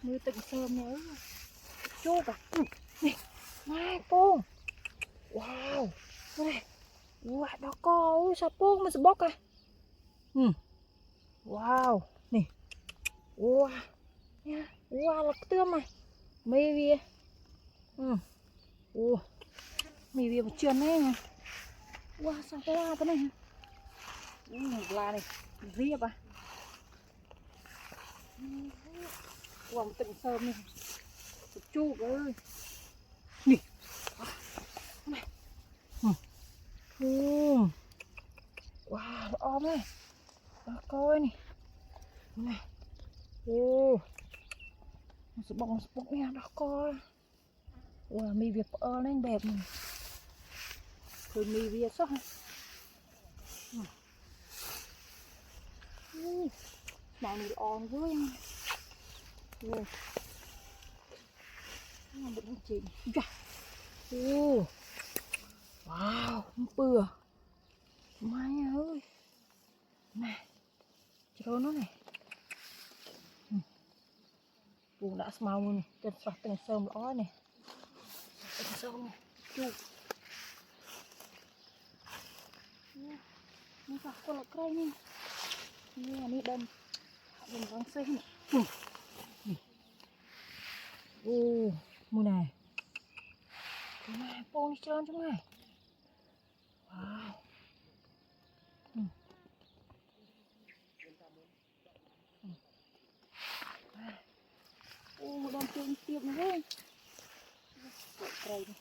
mưa tịnh sớm nhớ chua cả này mai pong wow này wow đó co sao pong mà bóc à wow này wow nha wow là tươm mà mê bia mê bia một chân đấy nha wow sao cái la thế này la này riệp à wow tịnh sớm này chu ơi nè này wow ôm này đó coi này này sự bông nha đó coi wow mì việt lên đẹp này rồi mì việt sao hả màu này on với nha bụng chị wow bừa mai ơi này cho nó này vùng đã màu này trên sọt từng sơm ló này từng sơm này chuนี่ค่ะคนละใกล้นี่นี่อันนี้เดินรังเส้นนี่โอ้มือไหนมาโป่งเชิญจังไงว้าวโอ้โดนเตียงเตียงเลยใกล้นี่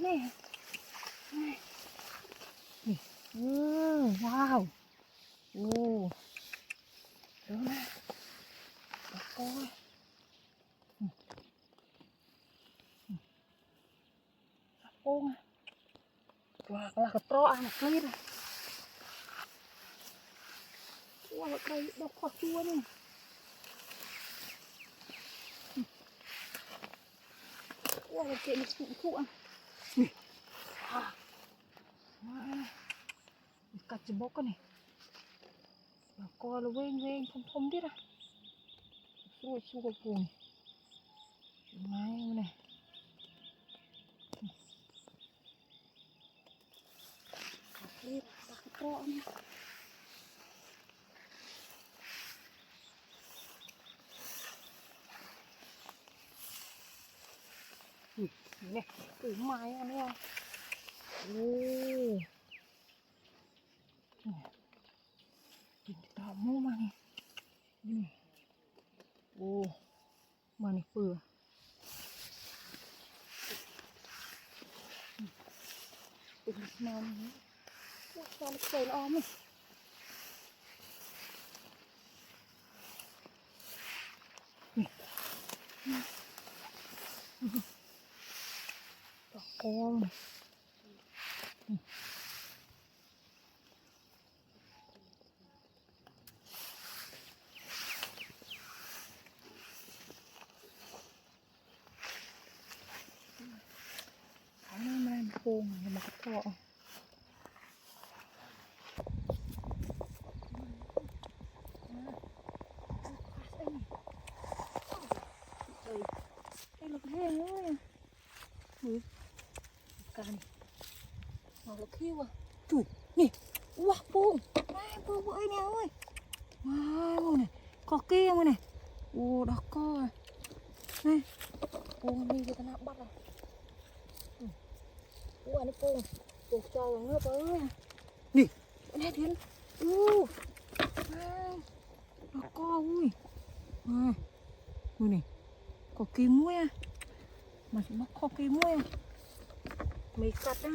นี่ว้าวโอ้ดูนะโอ้ยโป่งว้าวกระโปรงอ่ะคลีนว้าวใครดอกขอชัวนี่ว้าวเก่งสุดคู่อ่ะนี่กัดจะบอกกันนี่ก็เราเว้งทมดิล่ะสู้กับปูไม้เนี่ยรีบตักกระโนี่เนี่ยถือไม้อันนี้โอ้กินดอกมูมานี่โอ้มานี่เปื่อเป็นนอนนี้ตอนเกิดอ้อมดอกโป่งโป่งมากระทอไอ้ลูกแห้งเลยกันมาลูกขี้ว่ะจุ๊นี่ว้าปูปูเอ้ยเนี่ยเอ้ยว้าวเนี่ยกอเกี้ยงเนี่ยโอ้ดอกก้อยนี่ปูมีอยู่ขนาดบัดเลยอันนี้ปูจอยเงือบเอ้ยนี่อันนี้เห็นดอกก้อยอุ้ยดูนี่กอกี้มุ้ยมันจะมาขอกี้มุ้ยไม่กัดนะ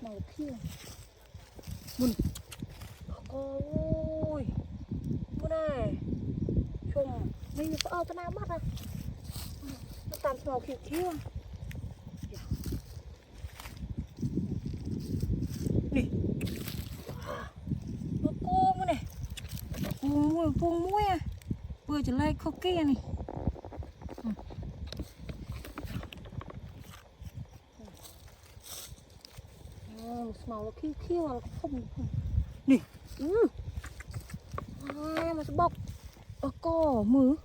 มาเที่ยวมุนโอ้ยมุนได้ชมนี่เอาตะนาบัดอ่ะตามสมองเที่ยวนี่มาโก้มุนเนี่ยปูมุ้ยอ่ะเพื่อจะไล่ข้าวเกี้ยนี่ màu nó khiêu khiêu là không nè mà sẽ bọc có mưa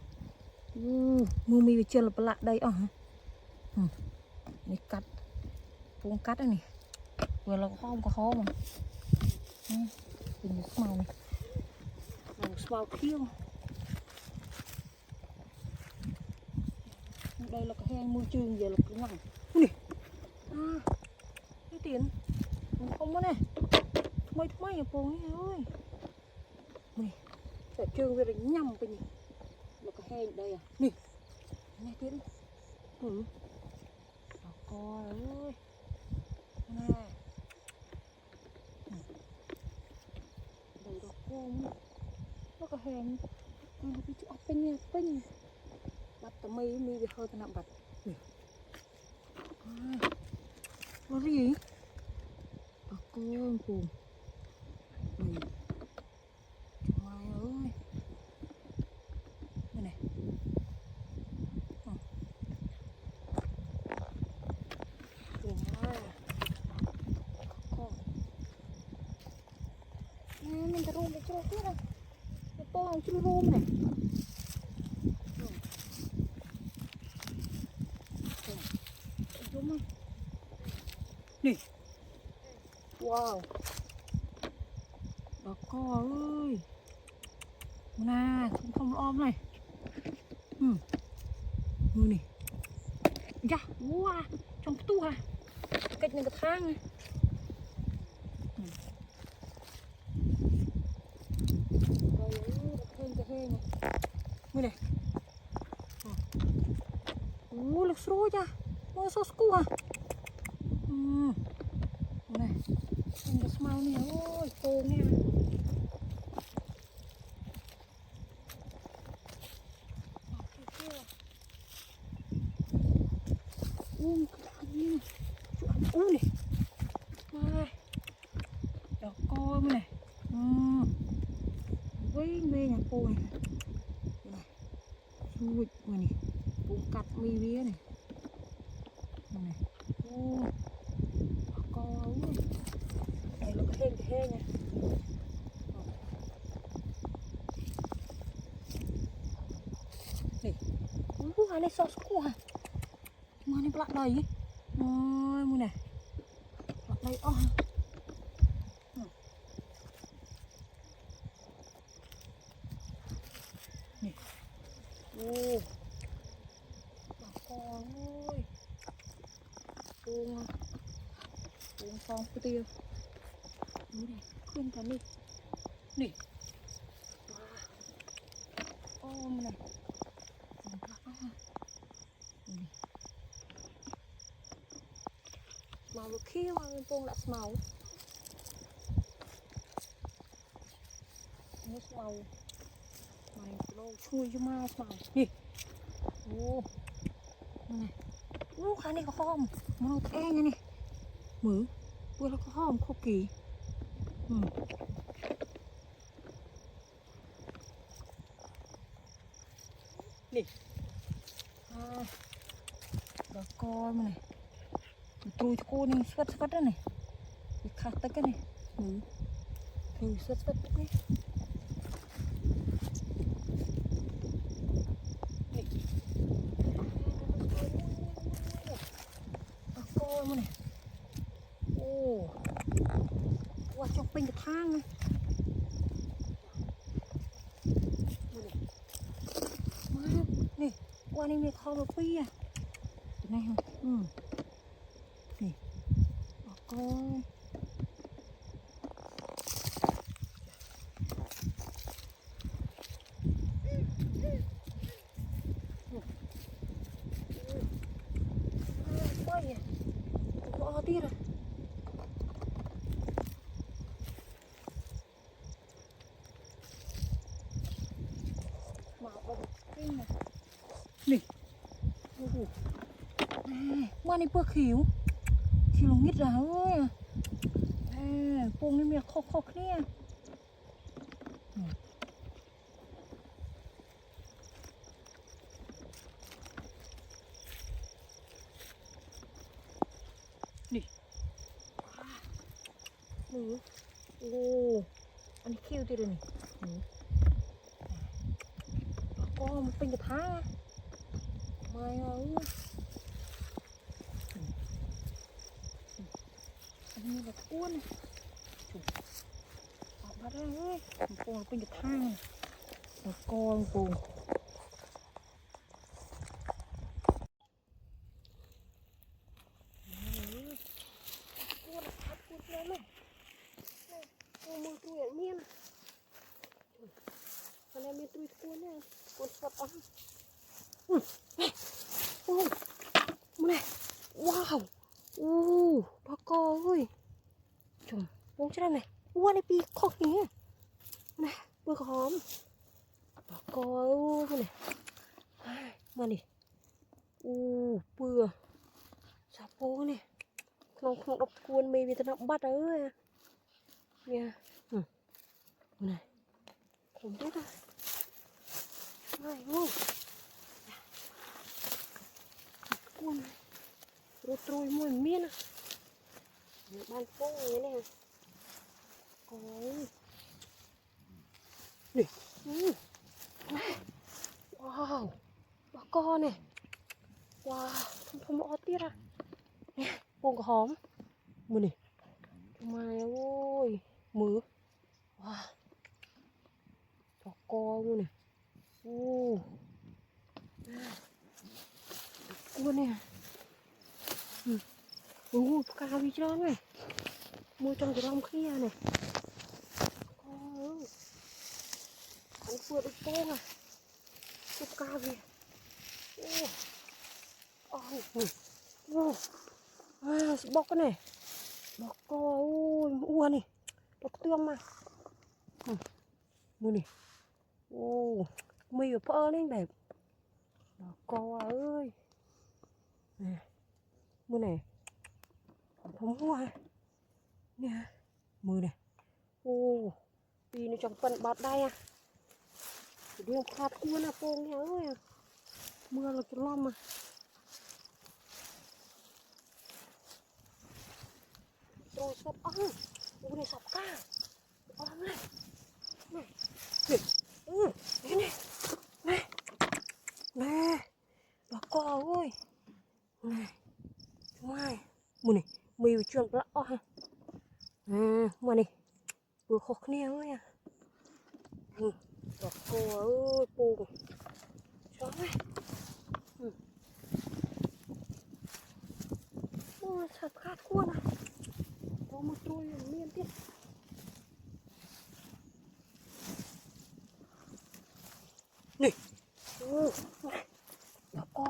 mưa mi về chưa là lạ đây hả này cắt vuông cắt đây này vừa là không có khó mà nhìn màu này màu khiêu đây là cái hang môi trường giờ là cái ngầm nè cái tiền không có nè mấy mấy bông ấy ơi nè sẽ trường về đánh nhầm cái gì là cái hang đây à nè nghe tiếng coi ơi nè đây là con nó cái hang nó bị chọc pin bắt tầm mi bị hơi nặng bật nó gì con cùng mai ơi đây này cùng mai con mìnhจะrômไปช่วยเพื่อนตัวเราช่วยรôm này nè wow đó co ơi nè không ôm này người này dạ wow trong cái tu ha cách này cái thang này người này lực sôi cha mua sốt cua à này cái màu này ôi tô nghe này đó coi này với mê nhà cô này chui này bụng cắt mi vía này này coi đây là cái hên nha này này sốt cua mà này lạ đầy ôi mua này lạ đầy nè bà con ơi cuồng con cái tiêu này khuyên cả đi nè ôm này màu nó khiêu hơn con đã màu nó màu mày đâu chui cho ma màu nè này khá này có không màu e nha nè mở vừa là có không khô kỳ nè đó coi mà này tôi cho cô này xuất đó này khát tới cái này thử xuất đấy coi mà này qua trong bên cái thang này nè qua đây mình kho được phi à cái này không nè coi có tiết rồi nè mà này bơ khỉu thì lòng nghít ra ơi pung này miệng khô nè nè โอ้อันนี้คิวตีเลยนี่ก็มันเป็นกระทะไม่เอาอันนี้แบบอ้วนออกมาได้เลยมันโป่งเป็นกระทะแล้วก็โป่งมือตัวอย่างเมียนอะไรมีตัวตัวเนี่ยกดสับอ่ะโอ้มาเลยว้าวโอ้ปลากอเฮ้ยจุ่มลงใช่ไหมว้าในปีคอกอย่างเงี้ยนะเปลือกหอมปลากอมาเลยมาดิโอ้เปลือกสาโปเนี่ยขนมรบกวนมีวิตามินบัตเอ้ยเนี่ยมาเลยผมด้วยนะไม่โอ้กวนรถตรุยมวยเมียนะบ้านโป้งอย่างนี้โอ้ยนี่ว้าวปลากอเนี่ยว้าวผมออดที่ละเนี่ยโป่งหอมมือนี่มาโอ้ยมือว้าวปลากอมือนี่โอ้กวนเนี่ยโอ้ปลากาวิจารณ์เลยมือจังจะรำเครียดเนี่ยโอ้ขันเปลือกโป้งอ่ะปลากาวิโอ้โอ้โอ้บอกกันเนี่ยบอกก็โอ้ยอ้วนนี่ดอกเตื้อมมามือนี่โอ้มีแบบเออเล่นแบบบอกก็เอ้ยเนี่ยมือไหนผมหัวเนี่ยมือเนี่ยโอ้ปีนี้จังเป็นบาดได้อะเดี๋ยวขาดคู่นะโป่งเนี่ยเอ้ยเมื่อเราจะล้อมมาโดนสับอ้าวโอ้ยสับก้าอ้าวเลยนี่นี่แม่บอกก็เอ้ยนี่ไม่มือนี่มีอยู่จนปลาอ้อฮะมานี่เปลือกหกเนี่ยเอ้ยบอกก็เอ้ยปูชอบไหมโอ้ยสับขาดขั้วนะโอ้มาตรุยอย่างเมียนที่นี่โอ้บอกก็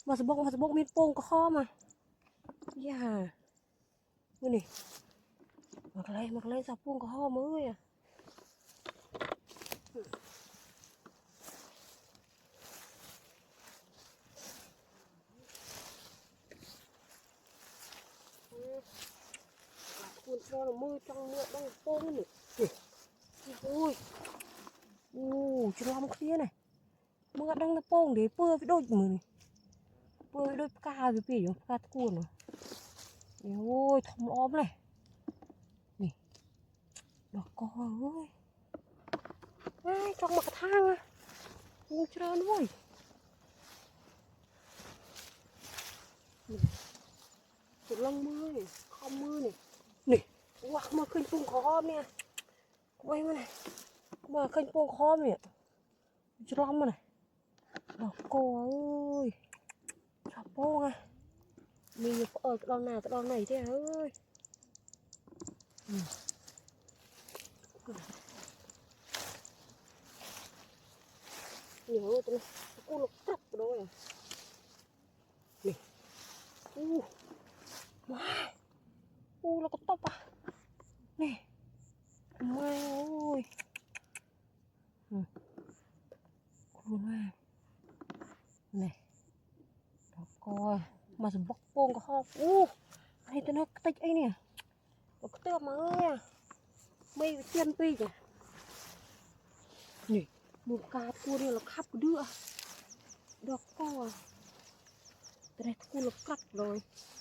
มาสะบกมีโป่งก็ข้อมาอย่ามือนี่มาเลยสับโป่งก็ข้อมืออ่ะคุณโดนมือจังเนื้อดังโป่งนี่โอ้ยโอ้จะล้อมเคลียร์nàyมือดังโป่งเดี๋ยวเปื่อยไปโดนมือนี่เปื่อยโดนกาไปปีอยู่กาตะกูนโอ้ยทำอ้อมเลยนี่ดอกกอเอ้ยจังมากระทั่งอ่ะงูเจริญเว้ยจุดลงมือนี่ข้อมือนี่ว้ามาขึ้นปุ่งคอเนี่ยไว้มาเลยมาขึ้นปุ่งคอเนี่ยจะล้อมมาเลยดอกกอเอ้ยชอบโป้งอ่ะมีตอนไหนที่เอ้ยเหนียวตัวนี้กูหลบกลับด้วยนี่ว้าแล้วก็ตบอ่ะนี่ไม่โอ้ยคุณแม่นี่ดอกกอมาสมบักโป่งก็หอบไอ้ตัวนั้นติดไอ้เนี่ยเราก็เตือนมาเลยอ่ะไม่เตียนปีจ้ะนี่มูกากูเนี่ยเราขับเดือดอกกอแต่ได้กูเรากลับเลย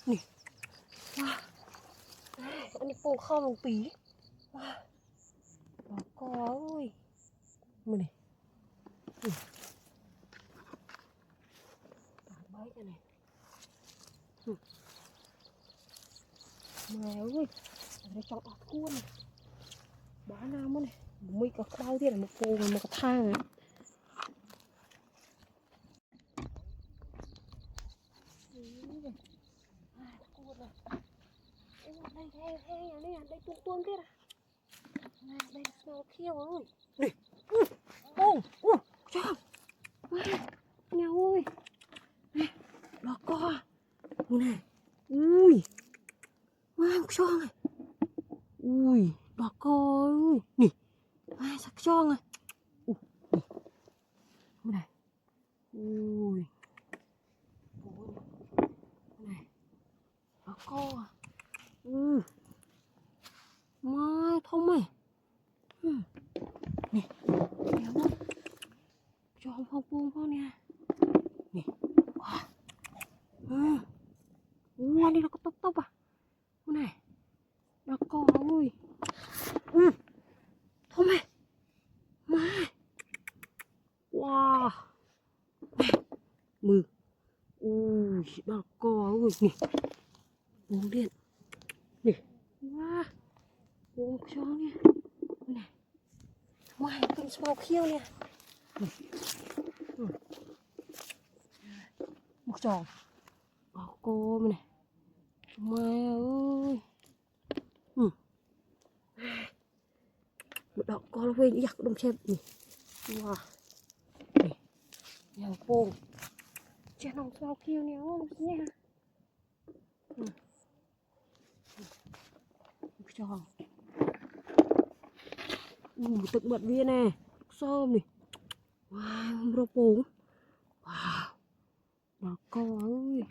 นี่ว้า อันนี้ปูข้าวลงปีว้าบอกก็เอ้ยมือนี่ตากใบกันเลยมาเว้ยอะไรจังออกกุ้นบ้าน้ำมันเลยไม่กับข้าวที่ไหนมาปูมันมากระทั่งได้อย่างนี้ได้ตุ้งๆที่ละได้สาวเขี้ยวเลยดิโอ้โอ้ชอบเนี่ยเว้ยแล้วก็นี่อุ้ยว้าวช่องอ่ะอุ้ยแล้วก็นี่ว้าสักช่องอ่ะอู้นี่อุ้ยนี่แล้วก็มาทำไมนี่เดี๋ยวจอมพ่อปูพ่อเนี่ยนี่ว้าวันนี้เราก็ตบอ่ะนี่แล้วก็อุ้ยทำไมมาว้ามืออุ้ยแล้วก็อุ้ยนี่วงเด่นนี่ว้าวงช่องเนี่ยนี่มาเป็นสมอลเขี้ยวเนี่ยหมกจองเอาโกมันเนี่ยมาเอ้ยดอกกอลเวียอยากดมเชฟนี่ว้านี่อย่างโป่งเจ้าน้องสมอลเขี้ยวเนี่ยโอ้เนี่ยหมกจองตึกบดเวียนแน่ส้มนี่ว้าวโรปูว้าวดอกกอเอ้ย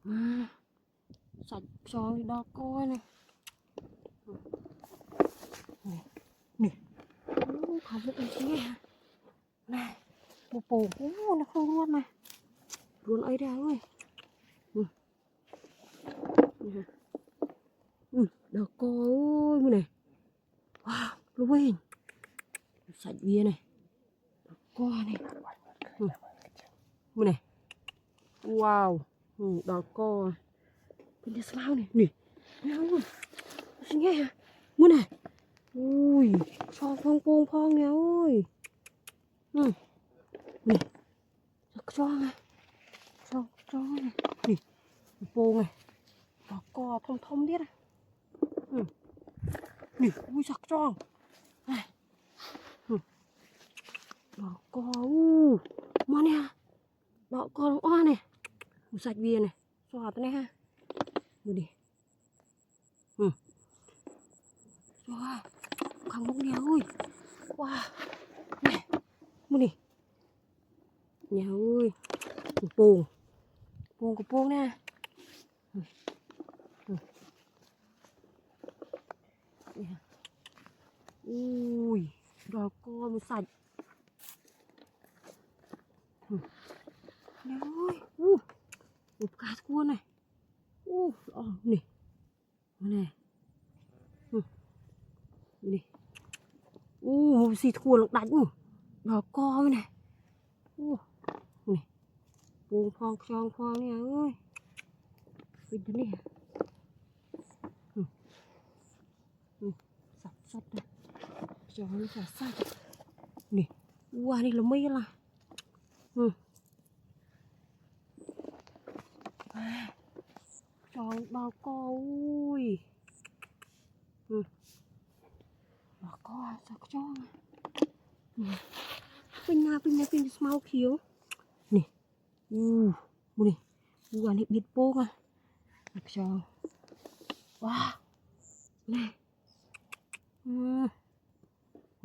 มาใส่ช้อนดอกกอนี่นี่เขาไม่เป็นชิ้นนะนี่โรปูโอ้นักรวนมารุนไอ้ดาวเว้ยดอกกอเอ้ยมึงเนี่ยว้าวลูกเว้ยใส่เวียนี่ดอกกอนี่มึงเนี่ยว้าวดอกกอเป็นเดสลาวนี่นี่เอาสิ่งไงฮะมึงเนี่ยอุ้ยชอบพองโป่งพองเนี่ยโอ้ยนี่สักช่องไงช่องนี่โป่งไงดอกกอทมๆดินะนี่อุ้ยสักช่องดอกกอมาเนี่ยดอกกอลงอ้อเนี่ยใส่เวียนเนี่ยสวัสดีฮะดูดิว้าวขังมุกเนี่ยอุ้ยว้าวนี่มึงดิเนี่ยอุ้ยโป่งกับโป่งเนี่ยอุ้ยดอกกอมันใส่เนี่ยอุ้ยอุปการกวนเลยอ๋อนี่มาเนี่ยนี่สีทวนลงดันดอกกอมันเนี่ยนี่ปูพองช่องพองเนี่ยเอ้ยเป็นตัวนี้สัดเลยจองนี่สัดนี่ว้านี่เราไม่ละจองดอกกออุ้ยดอกกอสักจองเป็นสมาร์ทเขียวนี่บุนี่อันนี้บิดโป้งอ่ะสักจองว้านี่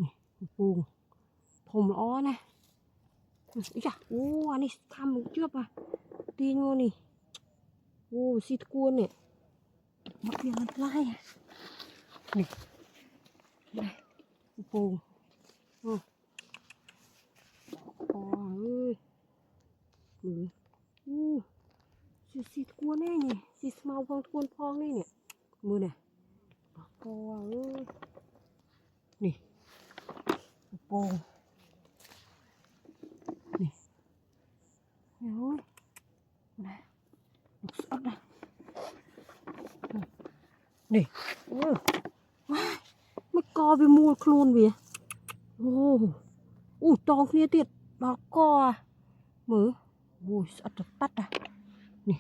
นี่ปูผมล้อนะอีจ้ะอันนี้ทำมันเชือบอ่ะตีนงูนี่สีตะกวนเนี่ยมักเรียนมันไล่นี่ปูเอ้ย xịt cuốn này nhỉ, xịt màu cuốn phong này nè, mưa này, bà co ơi, nè, bồ, nè, ôi, này, lục sọt này, nè, ôi, mấy co về mua luôn về, to kia tiệt, bà co à, mở, ôi, sọt được tắt à, nè,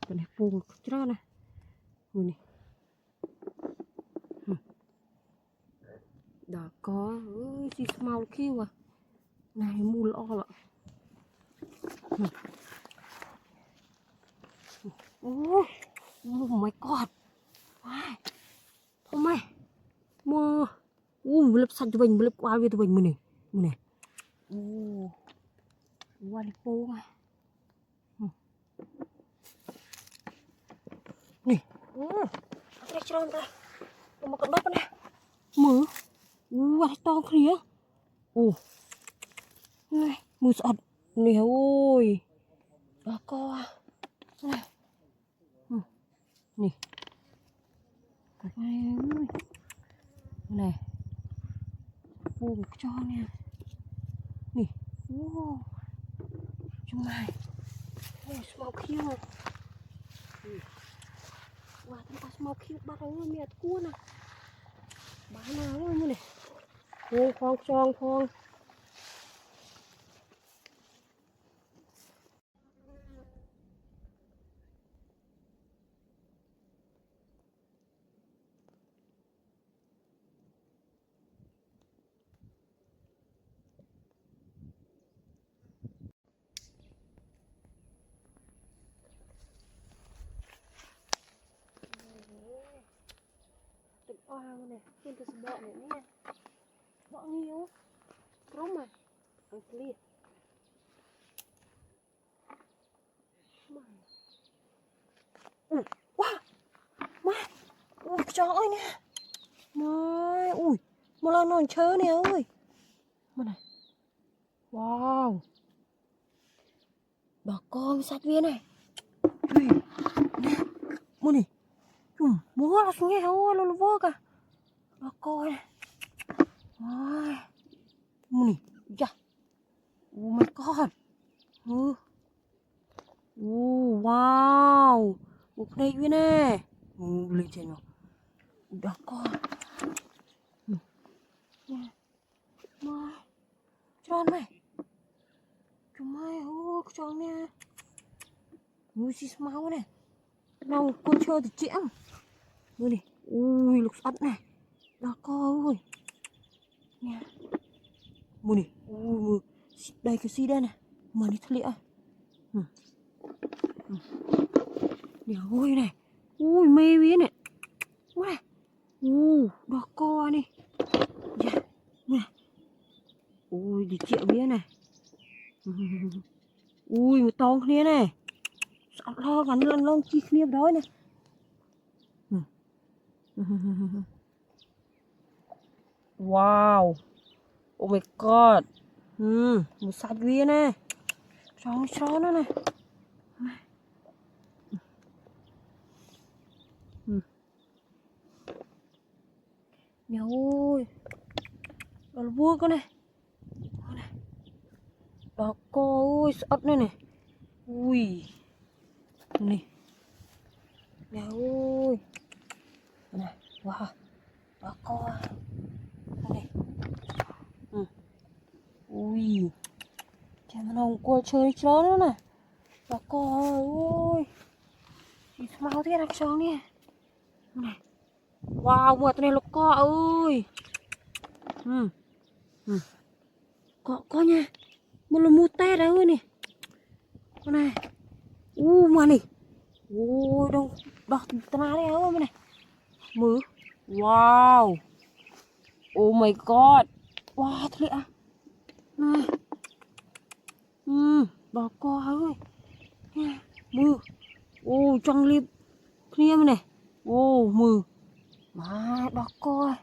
cái này bồ, cái này, nè. Đã có xì màu kêu à này mua lọ lọ oh my god thôi mày mua lập sạch cho mình lập qua về cho mình này qua đi phố mà nè cái tròn ta mà còn đốt này mở qua to khía này mùi sọt nè ôi đó co này nè cái này này buông cho nè nè chúng mày small kill wah tempat small kill barangnya lihat kuna mana này phong tròn phong này trên cái bọ này nè bọ nhiều rong mà ăn clear wow má chó ơi nè má ui một lần nồi chớ nè ơi mà này wow bà con sát viên này nè mua này mua là xuống nghe ôi nó vô cả bà coi này mua này dạ oh my god wow một đây viên này lên trên nó bà coi mai tròn mày chúng mày tròn nha nuôi xí máu này nào con chơi thì chẽm mua này ui lục sắt này bà coi ơi nha mua này ui đây cái xí đây này mà đi thật lịa nè ôi này ui mê vía này ui này bà coi này dạ nè ui đi triệu vía này ui một to kia này sao lo gắn lần lông chi kia đó này wow oh my god một sạch vía này cho nó này mèo ơi đó là vua con này đó cô ơi sọt này này ui này mèo ơi này wow đó cô này ui chả mà nồng cô chơi chó nữa này đó cô ơi chị mau thế đặc tròn nè này wow mùa này là co ơi có nha một là mua te đấy ơi nè con này mà này đâu đọt ta đấy ơi này mứ wow oh my god wow thật lạ này đó co ơi mưa trong liếp kia này mưa mà đó co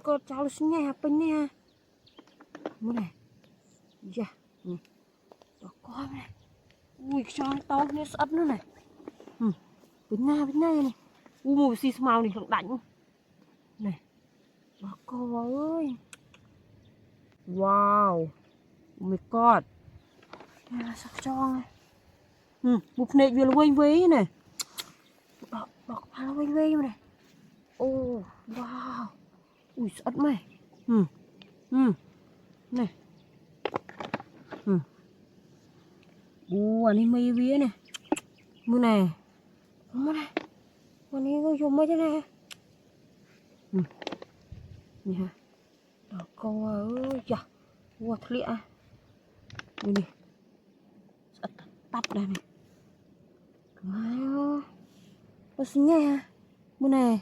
con cháu xin nghe bên nè mưa này dạ đó con này ui cho to như sắt nữa này bên ngay này mùi xì màu này thằng đánh này đó con ơi wow oh my god sắc cho này một nệ vừa là quanh với này đó là quanh với này oh wow ui sắt mày này anh mây vía này mưa này con này có dùng mấy thế này nè đó con ơi dạ wow thật lịa đây này tắp đây này wow có xinh nghe mưa này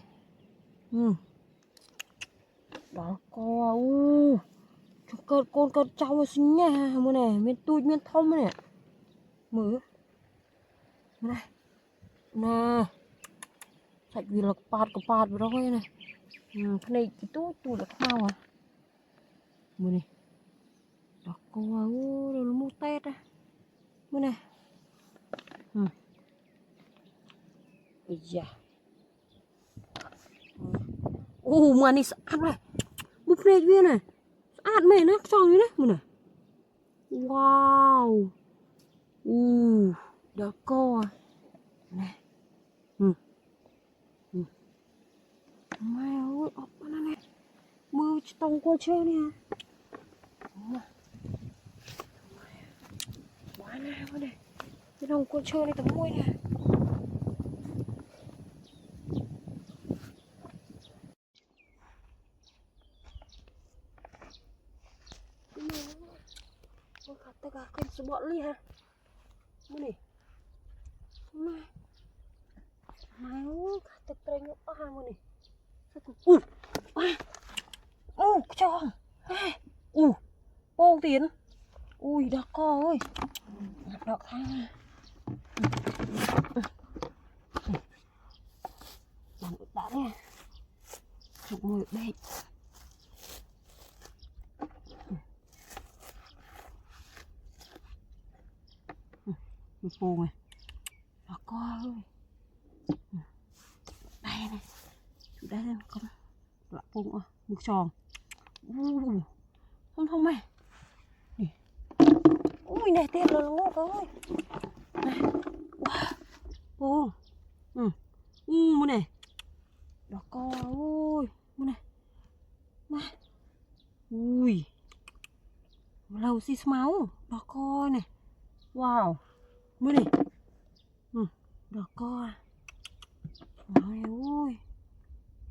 đó con con cháu xinh nha mưa này miền tui miền thông này mở này nè sạch vì là pạt vào đó này cái này cái tôi là mau à mưa này đó con ơi nó mua tết à mưa này bây giờ mà này sạch này búp này viên này sạch mày nó xong như đấy mưa này wow đó co này mày ơi ốc nó này mưa tông qua chơi nè quá nào này cái đồng qua chơi này tầm môi nè con khát tất cả con số bọn đi ha mưa này mày ơi khát tất cả nhóc à mưa này cho bông tiến ui đó co ơi đó ha đã nè chụp người đây bông này đó co ơi đây này chụp đây lên con lại bông à một tròn không mày ui này tiền rồi ngô cơ ơi này wow mưa này đó co ôi mưa này ui lâu xì máu đó co này wow mưa này đó co trời ơi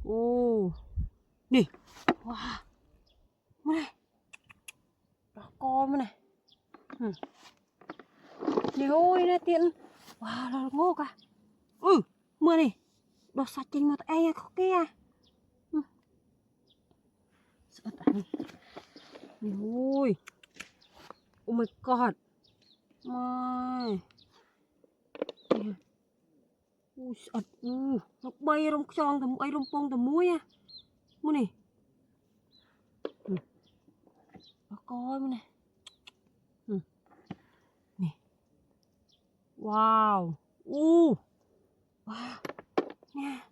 ô nè wow mưa này đó co mưa này nè ôi nè tiện wow là ngô cả mưa này đọt sạch trên mặt ai khó kia sợ tàn nè ôi oh my god mày ui sợ nó bay trong tròn tầm ấy trong pông tầm muối à mưa này nó coi mưa này nè wow wow nha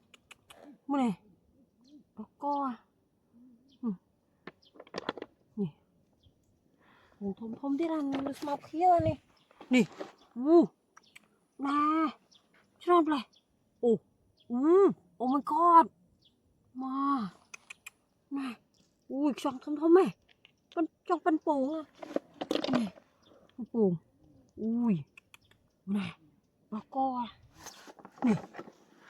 mưa này nó co nè thông tiết ăn mọc kia này nè nè cho nó lại oh my god mà này ui trong thông này trong phân bổ à này bổ ui này nó co này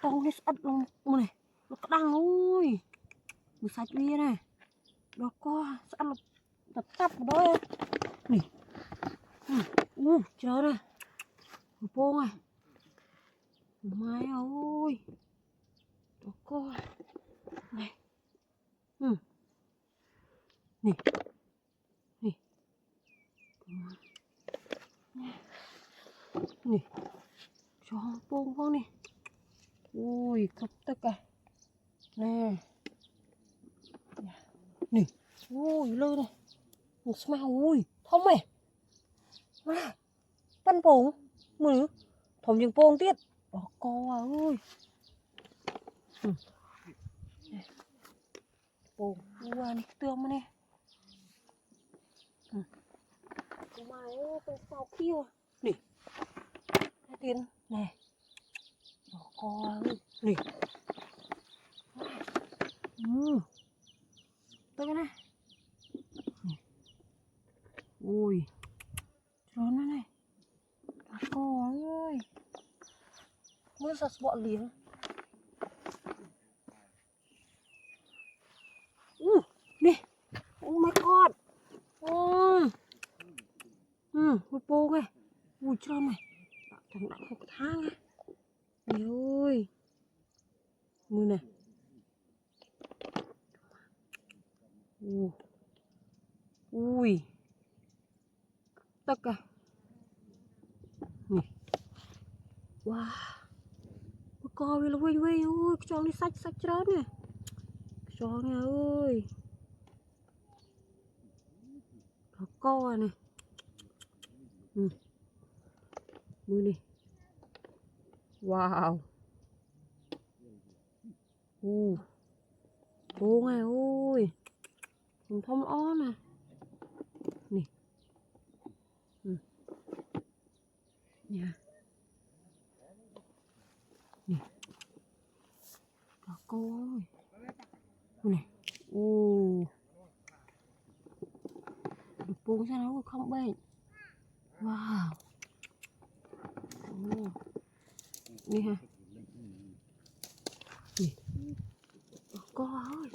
tông nó sạch luôn này nó đằng ui nó sạch bia này nó co sạch là tập vào đó này chờ đây bông này mai ơi nó co này nè nè cho bông con này ui khắp tất cả nè nè ui lơ này một màu ui thông mày Pan pong mưa thòng chừng pong tiết đỏ co ơi pong qua này tương mà nè mai ơi con sao kêu nè hai tiền nè đỏ co ơi nè tôi cái này ui trốn nó này đỏ co ơi mưa sạt bọ liền nè oh my god một bô này ui trơn này thằng đã một tháng này ơi mưa này ui tất cả nè wow coi về là quay quay ơi cho đi sách sách trơn nè cho nè ơi nó co này mưa này wow bố này ơi không thông ó nè nè nha nè đó cô ơi này được buông sao nó không bệnh wow nè ha nè đó cô ơi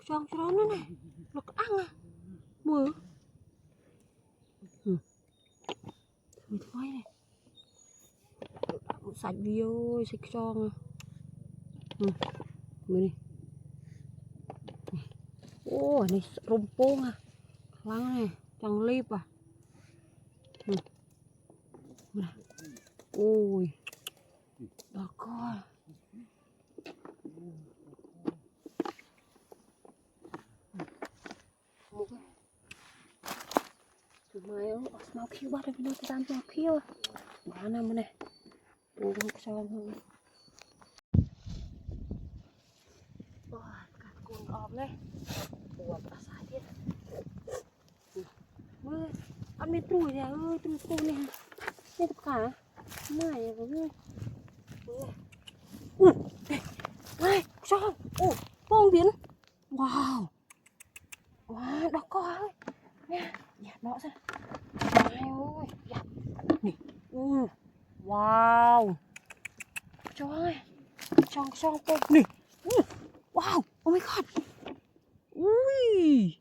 cho nó này nó có ăn à mưa thôi thôi này sạch đi ơi sạch cho mưa này ô này rồng pông à lăng này chẳng lip à ôi đó coi mai ông mau kêu bắt được nó tam mau kêu bán năm này ô cho hơn cả cuồng ọp này cuồng cả sai thiết mưa ăn mấy tuổi này ơi tôi cô này đây tất cả mưa này có mưa này cho bông biến wow wow đó coi nha nhặt nó ra ai ơi nhặt nè wow cho ơi cho cô nè wow oh my god ui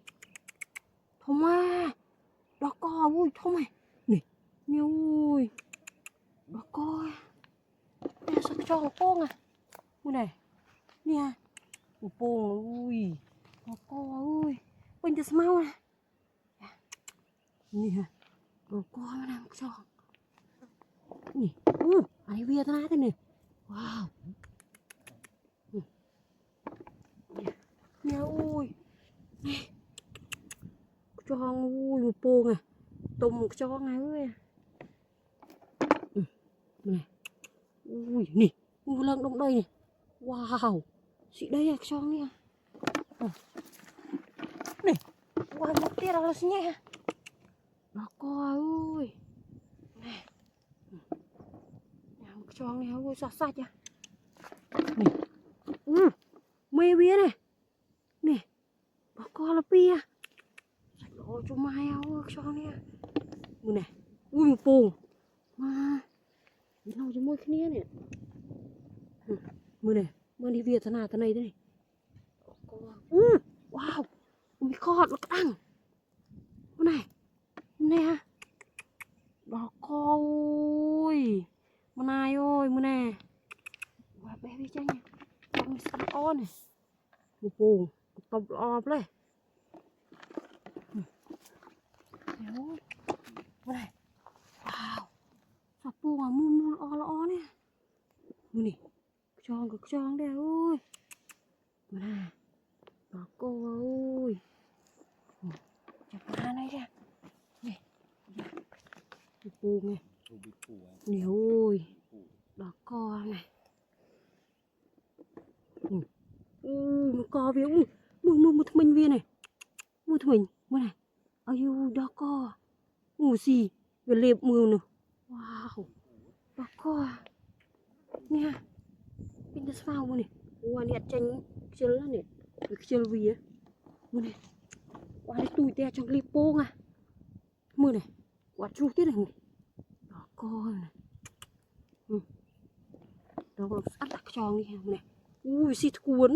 thông à đó co ui thông này nè nhiều ui đó coi nè sao cho cô à ui này nè một bông ui đó co ui bên cái mau à nè đó co mà đang cho nè ai bia thế này wow nè ui nè cho ui một bông à tùng cho ngay ơi này ui nè ui lần đông đây nè wow chị đây à cho nha nè wow một tia là xin nha đó coi ơi nè cho nghe ui sạch sạch à nè mê bia này nè đó coi là bia sạch ôi cho mai ơi cho nha mưa này ui một bồn mà nó cho môi kia nè mưa này mưa đi Việt thế này đây wow ui kho nó ăn mưa này nè đó coi mưa này ơi mưa nè wow bé đi chăng nha con sắn on này một bồn một tập ọp lên mưa này wow sập bùn à mun o nè mưa này cho đây ơi mưa này đó cô ơi chặt hoa này ra nè ปูไงเหนียวโอ้ยดอกกอไงมันกอเวียมือทำไมเวียnàyมือทำไมมือไหนอายุดอกกอสิเวลเล็บมือหนูว้าวดอกกอเนี่ยเป็นจะสาวมือนี่วันนี้จังเจอแล้วเนี่ยเจอเวียมือนี่วันนี้ตุยแต่จังรีบโป้งอ่ะมือนี่วัดชูที่ไหนดอกกอเนี่ยดอกอัดตักจองนี่มือนี่สิทกวน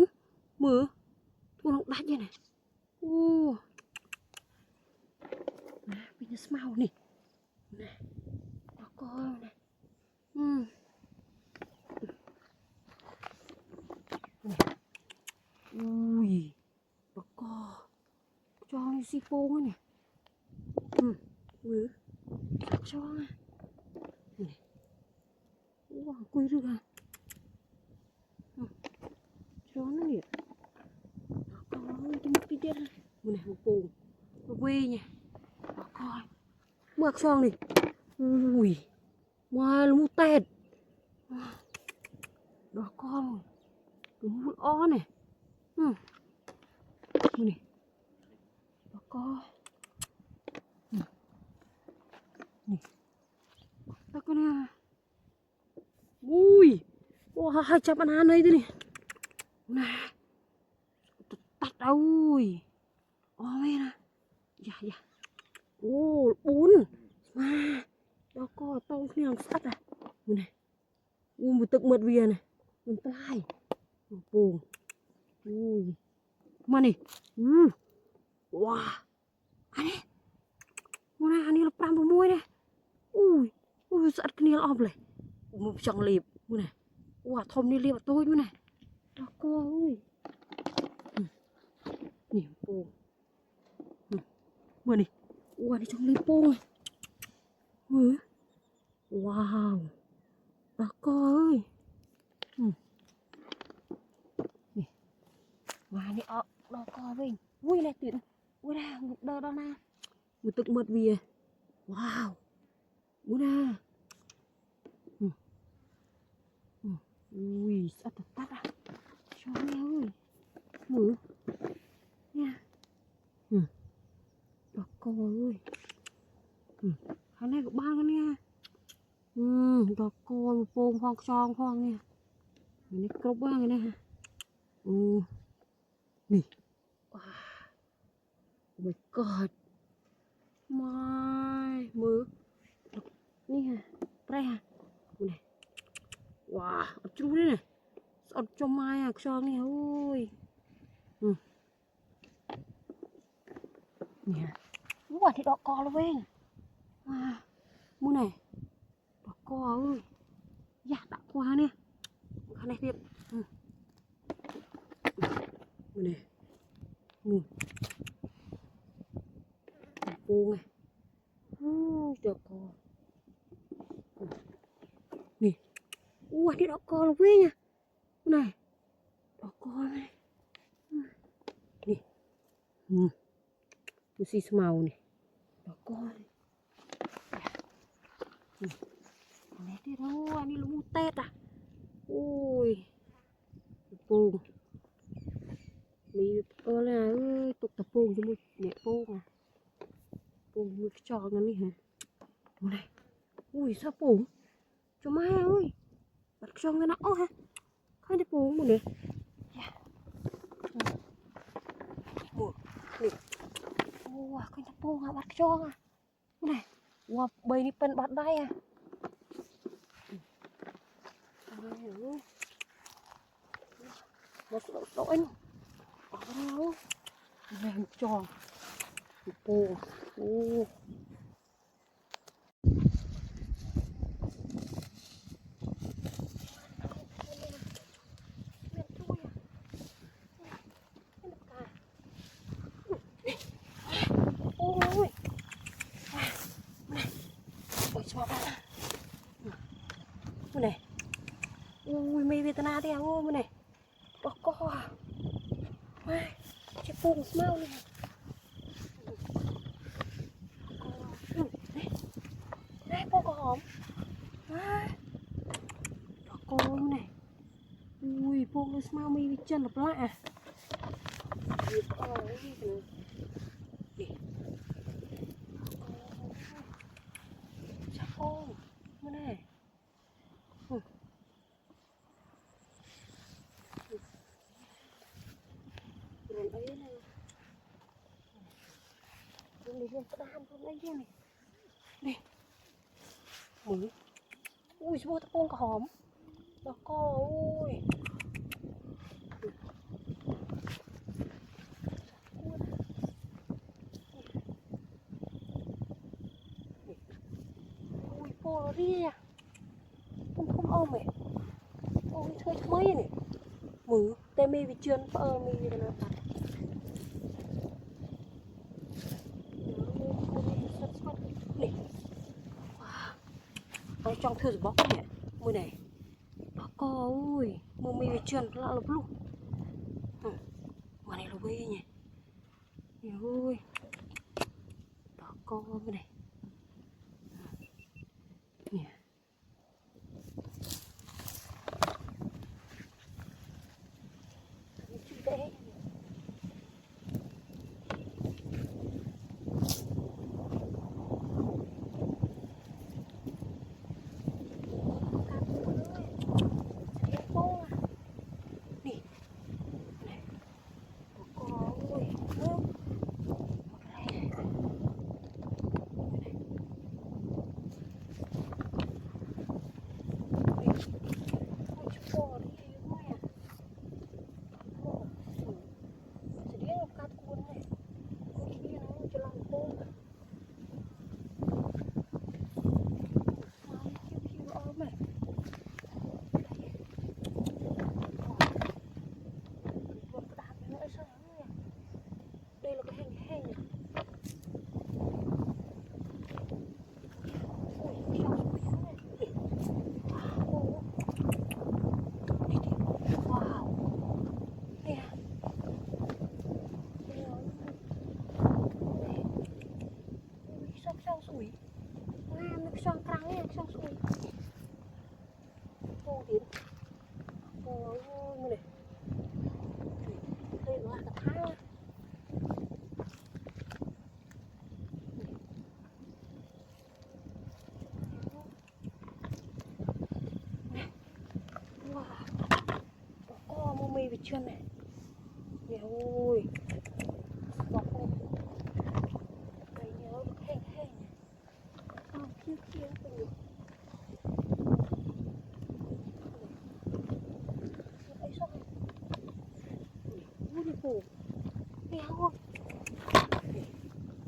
มือทุกน้องได้ยังไงเป็นจะสาวนี่ดอกกอเนี่ยดอกกอจองสิโป้งเนี่ยมือจองอ่ะว้าวคุยด้วยกันจองนั่นเนี่ยดอกกอจะมุดไปเด็ดเลยมือไหนมือโป่งมือเว้ยเนี่ยดอกกอเมื่อจองนี่มาลูกเต็ดดอกกอลูกอ้อเนี่ยมือนี่ดอกกอนี่แล้วก็เนี่ยว้าให้จับอันไหนดินี่ตัดเอาอ๋อไม่นะอย่าโอ้บุญมาแล้วก็ต้องเคลียร์สัตว์อ่ะนี่มันตึกเมือดเวียนมันปลายปูมานี่ว้าอันนี้มันอันนี้เราปรามมวยเนี่ยสัตว์นี่เราเอาเลยมันจังเล็บมันว้าทอมนี่เล็บตัวมันแล้วก็นี่ปูมานี่ว้านี่จังเล็บปูว้าวแล้วก็นี่มานี่เอาแล้วก็วิ่งnày tuyệt ra một đợt đó na một tực mượt vía wow ra ui sao thật tắt à cho nghe ơi mở nha đọc câu ơi này của ba con nha đọc câu phong phong son phong nha này câu ba cái này nè oh my god ไม่มือนี่ฮะแปรฮะนี่ว้าเอาจูด้วยนะสดจมไม้อ่ะช่องนี่โอ้ยนี่ฮะว้าที่ดอกกอแล้วเว้ยมือไหนดอกกอเอ้ยอยากดักกว่าเนี่ยข้างในเรียบมือไหนปูไงดอกกอนี่ว้าที่ดอกกอแล้วเว้ยเนี่ยไหนดอกกอไหมนี่ดูสีสมาวนี่ดอกกอนี่อันนี้ที่เราอันนี้ลูกเตะอ่ะโอ้ยปูมีอะไรตกตะปูจมูกเนี่ยปูอ่ะปูมือจอกันนี่ฮะดูnày ui saoปูcho mai ơi bật cho cái nó hả khai điปูmột này một này wow cái nóปูhả bật cho à này wow bầy đi pen bật đây à một số anh ở đâu này trònปูnày ui mày Việt Nam thì không này có chiếc phun smell này này bố mau mi chân lập lại à việc cái nữa chắc không cái này rồi ấy này rồi lên cái đam con ấy này này mử ui vô tao con hòm nó co ui ui po nó đi à không ôm mày ôi thôi mấy này mử tay mi bị trơn mi cái nào này ai trong thư bóc này mưa này co ui mưa mi bị trơn lạ lục luôn mà này lục ấy nhỉ ui co bên này nè sủi nó xoang trắng này xoang sủi ô tiến ôi này đây là cái thang wow có mô mì vịt chân này nè ôi bọc ôm đây nhớ được hên hên kia kia từ ấy sao vui phủ nè ôi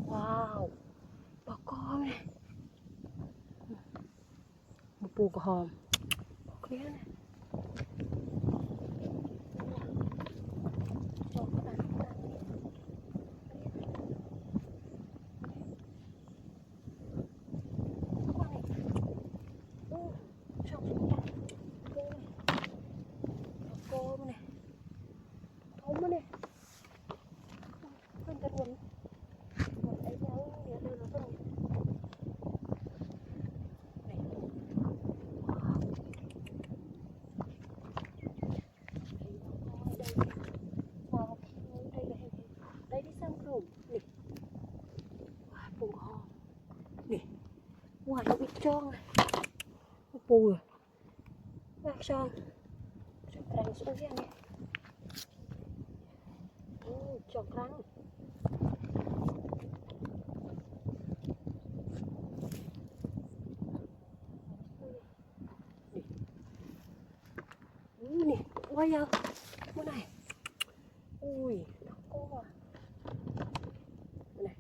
wow bọc con này một bù của hòm kia này ngoài nó bị tròn này bùi gác tròn răng xuống kia này tròn răng nè quay giờ cái này ui nó cô à này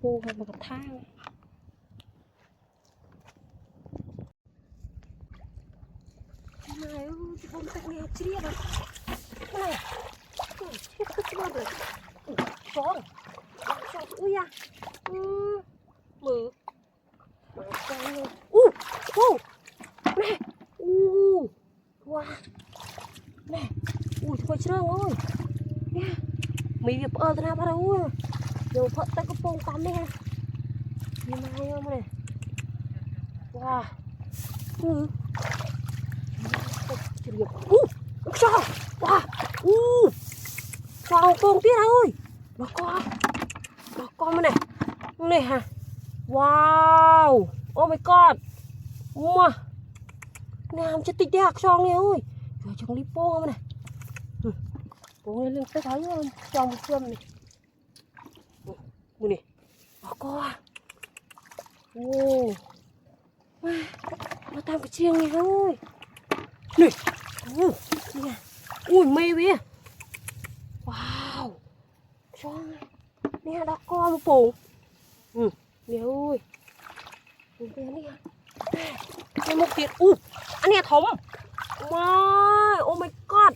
cô hay một cái thang này ơi không cạnh nghe chia rồi cái này chết cứ chưa được chó rồi chó ui à mử nè wow nè ui mì việc ơ ta bắt đầu rồi phật tay cái phong tắm nè nhưng mà hay không này wow chỉ việc sao wow sao phong tiết ơi nó con này này hả wow oh my god mua làm cho tịch đẹp xong này ơi rồi trong đi po này po này lên tới thấy trong cơm này này nó co ô nó tam cái chiêng này thôi này ui mê bia wow xong nè đã co một bổ nè ơi nè nè một tiệt anh nè thống my oh my god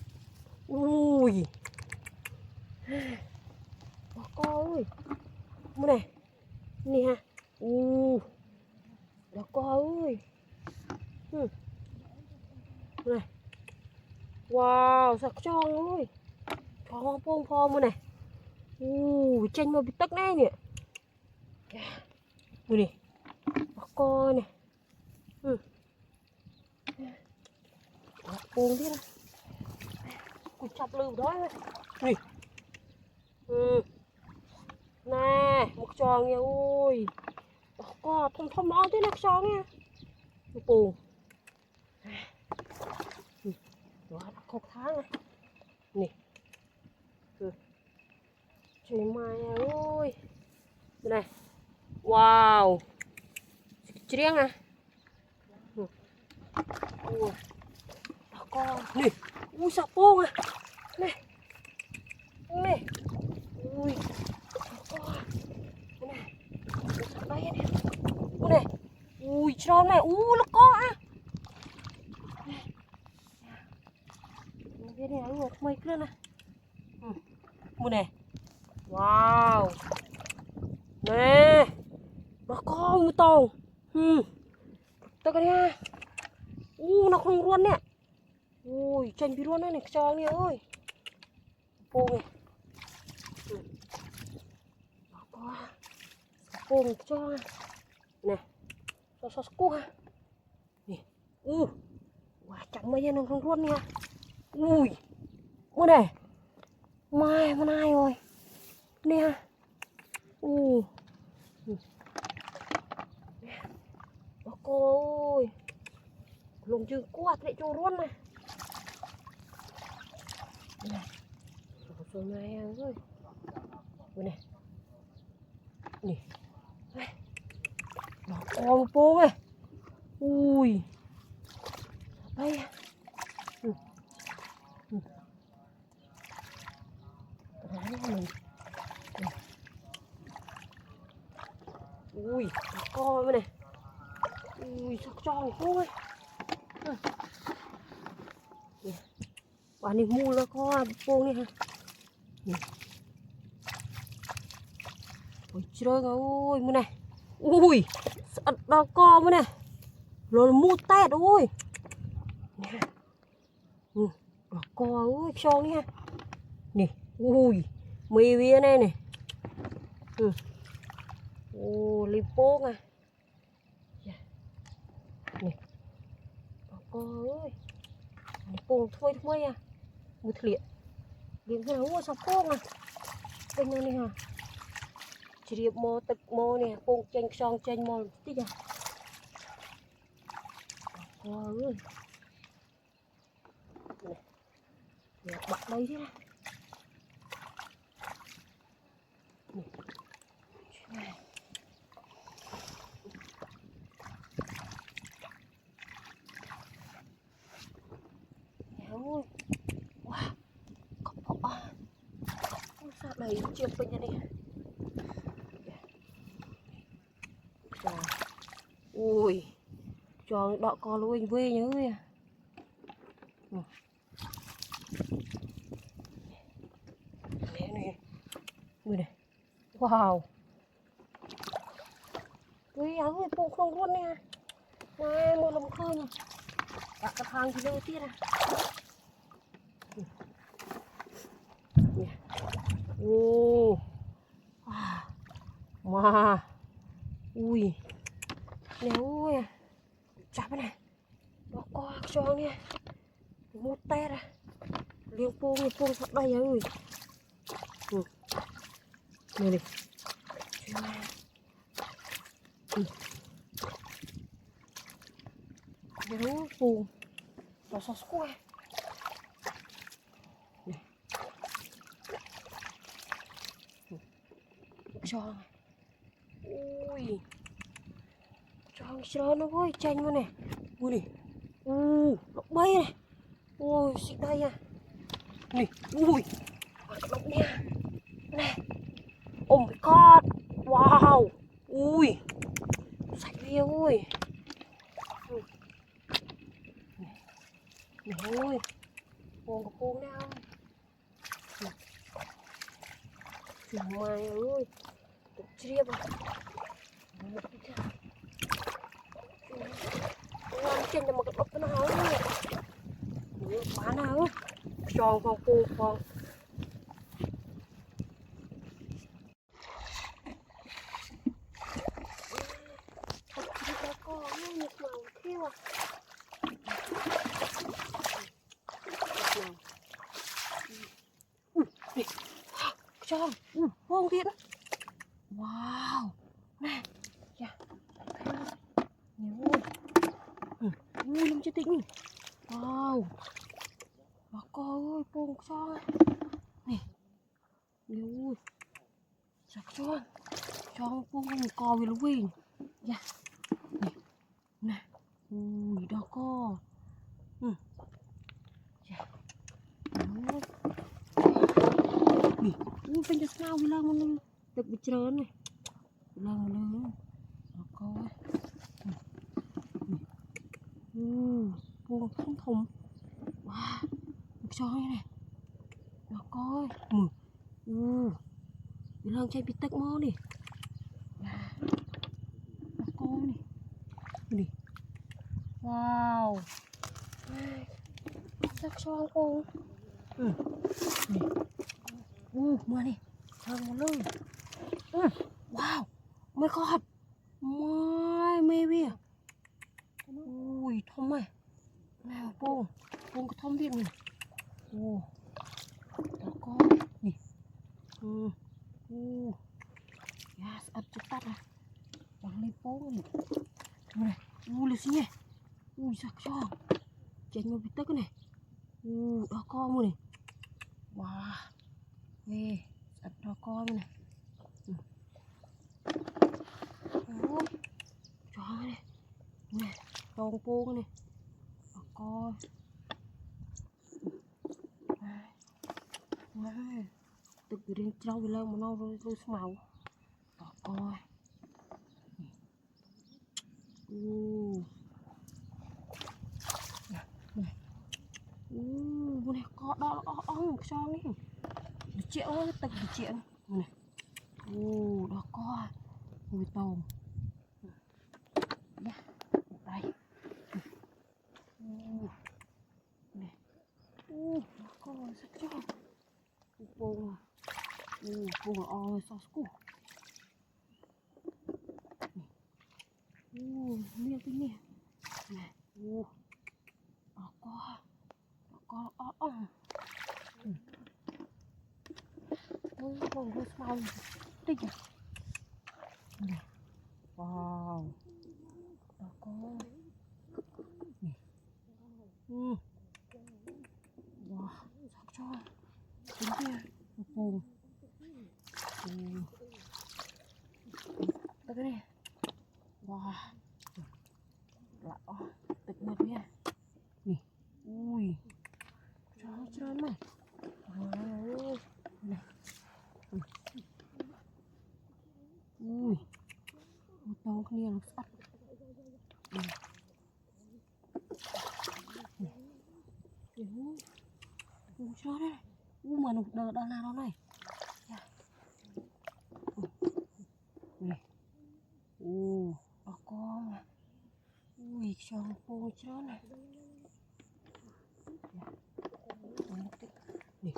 ui nó co ơi mua này nè nó co ơi này wow sặc tròn ơi tròn phong phong mua này chanh mà bị tắc này nè ui này nó co này buông đi ra cùi chọc lừu đó này nè một tròn nha ui có thông thông nó thế nè tròn nha buồn đó đã khóc tháng này nè trời mai ơi này wow riêng à ui con nè ui sao bông à này này ui con này đây này ui này ui tròn này ui nó co à cái này nó mấy cái này ui này wow nè nó co một tàu tao cái này nó không luôn nè ui chanh bị luôn này cho nghe ơi bông này bông cho nè cho cua nè wow chẳng mấy nó không luôn nha ui ui này mai mà ai rồi nè cô ơi lùng chừng quá lại cho luôn này này rồi này ơi này nè nó con bố này ui đây ui con này ui sao tròn cô ơi bà này mua là có cô này hả ui chơi ơi mua này ui sợ đau co mua này rồi mua tét ôi nè đau co ơi cho nha nè ui mì bia này này ô lipo à nè đau co ơi lipo thôi à một liệt điện cái nào sao phong à bên này hả chỉ điệp mò tực mò nè phong chanh song chanh mò tí à ơi nè bật đây thế này ôi wow cọp à sao đầy chưa bên này ui cho đọ co luôn anh quê nhớ à này người này wow ui áo người phụ không luôn nè này một lồng khơi nè cả cái hàng thì đâu tiết à Ô. Wow. Ui. Nè ui. Chắp này. Nó co cho nha. Một té ra. Liêng pung thật đây ơi. Này đi. Nè pung. Nó sốt quá. Cho. Ui. Cho nó ơi, chanh luôn này. Ui này. Nó bay này. Ui, xịt đây à. Này, ui. Động nha. Này. Oh my god. Wow. Ui. Sạch ghê ui. Này ui. Buông nào. Mày ơi. Tục chia vào. Ngon trên cho một cái bọc nó hả. Bán nào. Tròn con phu con. Tròn, hoang thiệt. Wow. Nè. Kìa. Nhiều ơi. Lâm chưa tỉnh. Wow. Bà coi ơi, bông tròn. Nè. Nhiều ơi. Sạc tròn. Tròn bông co về lúc bình. Dạ. Nè. Nè. Ui, đó co. Dạ. Nè. Bên cho sao vì lang mình được bị trơn này. Lang mình đó coi. Buông không thùng. Wow, cho này. Đó coi. Bị lang chay bị tắc mó đi. Đó coi này. Đi. Wow. Sắc cho cô. Mua đi. Thằng một lưng. Wow. My god. My baby. Ui, thông mày. Nào, buông cái thông điện này. Đó coi. Nè. Yes, ập cho tắt à. Bằng lên bông này. Này. Liệt xin nhé. Sạc cho. Chén mà bị tức này. Đó con mua này. Wow. Nè. Ập đó con này. Cho này. Nè. Tông bông này. Đó con. Này. Tự đến trâu về lâu mà nó rồi màu. Đó coi. Này có đó cho này. Được triệu ơi, tật được triệu này. Đó coi. Mùi tôm. Đây. Này. Đó coi sắc cho. Bông. Bông ơi, sauce củ. Miệng cái nè. Này. Đó coi. Bông hơi small. Tích à. Này. Wow. Đó coi. Nè. Wow. Sắc cho. Tính kia. Bông. Đây cái này. Wow. Lạ. Tịch ngọt nha. Nè. Ui. Cho mày. Wow. Này. Ui. Một tông kia nó sắt. Cho đây. Mà nó đỡ nào đó này. Này. Đó con. Ui, cho một bông cho này. Nè.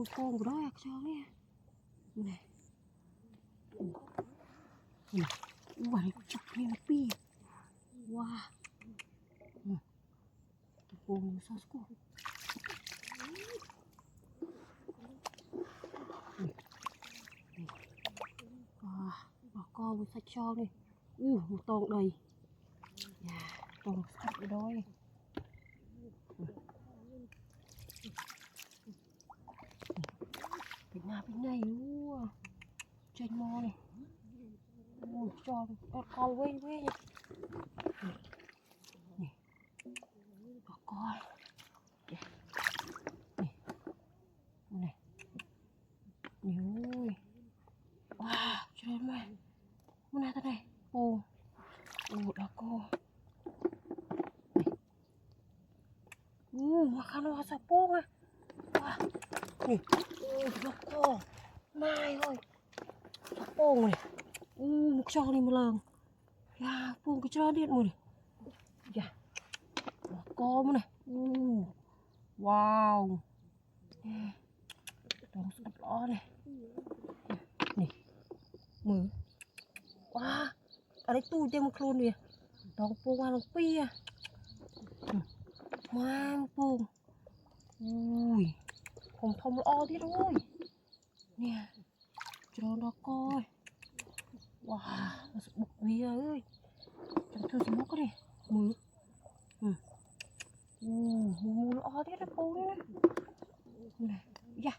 mua con của đó cho nè này này chặt lên nó pi wow con sao cô bà con một sạch cho đi một tông đầy tông sạch ở đó bên này luôn trên mò này cho con quê quê này bà con này ui wow trên mày muốn này thế này đó cô mà khăn nó sao bông à này đó cô mai ơi sao bông này một cho đi một lần ya bông cái cho điện một này ya đó cô mà này wow đó sụp ló này này mưa wow ở đây tôi đem một luôn nè đó bông ăn pia mang bông ui không thông lo đi rồi nè cho nó coi wow nó sẽ bục vía ơi chẳng thưa gì mốc này mưa mưa lo thế đó cô đấy này dạ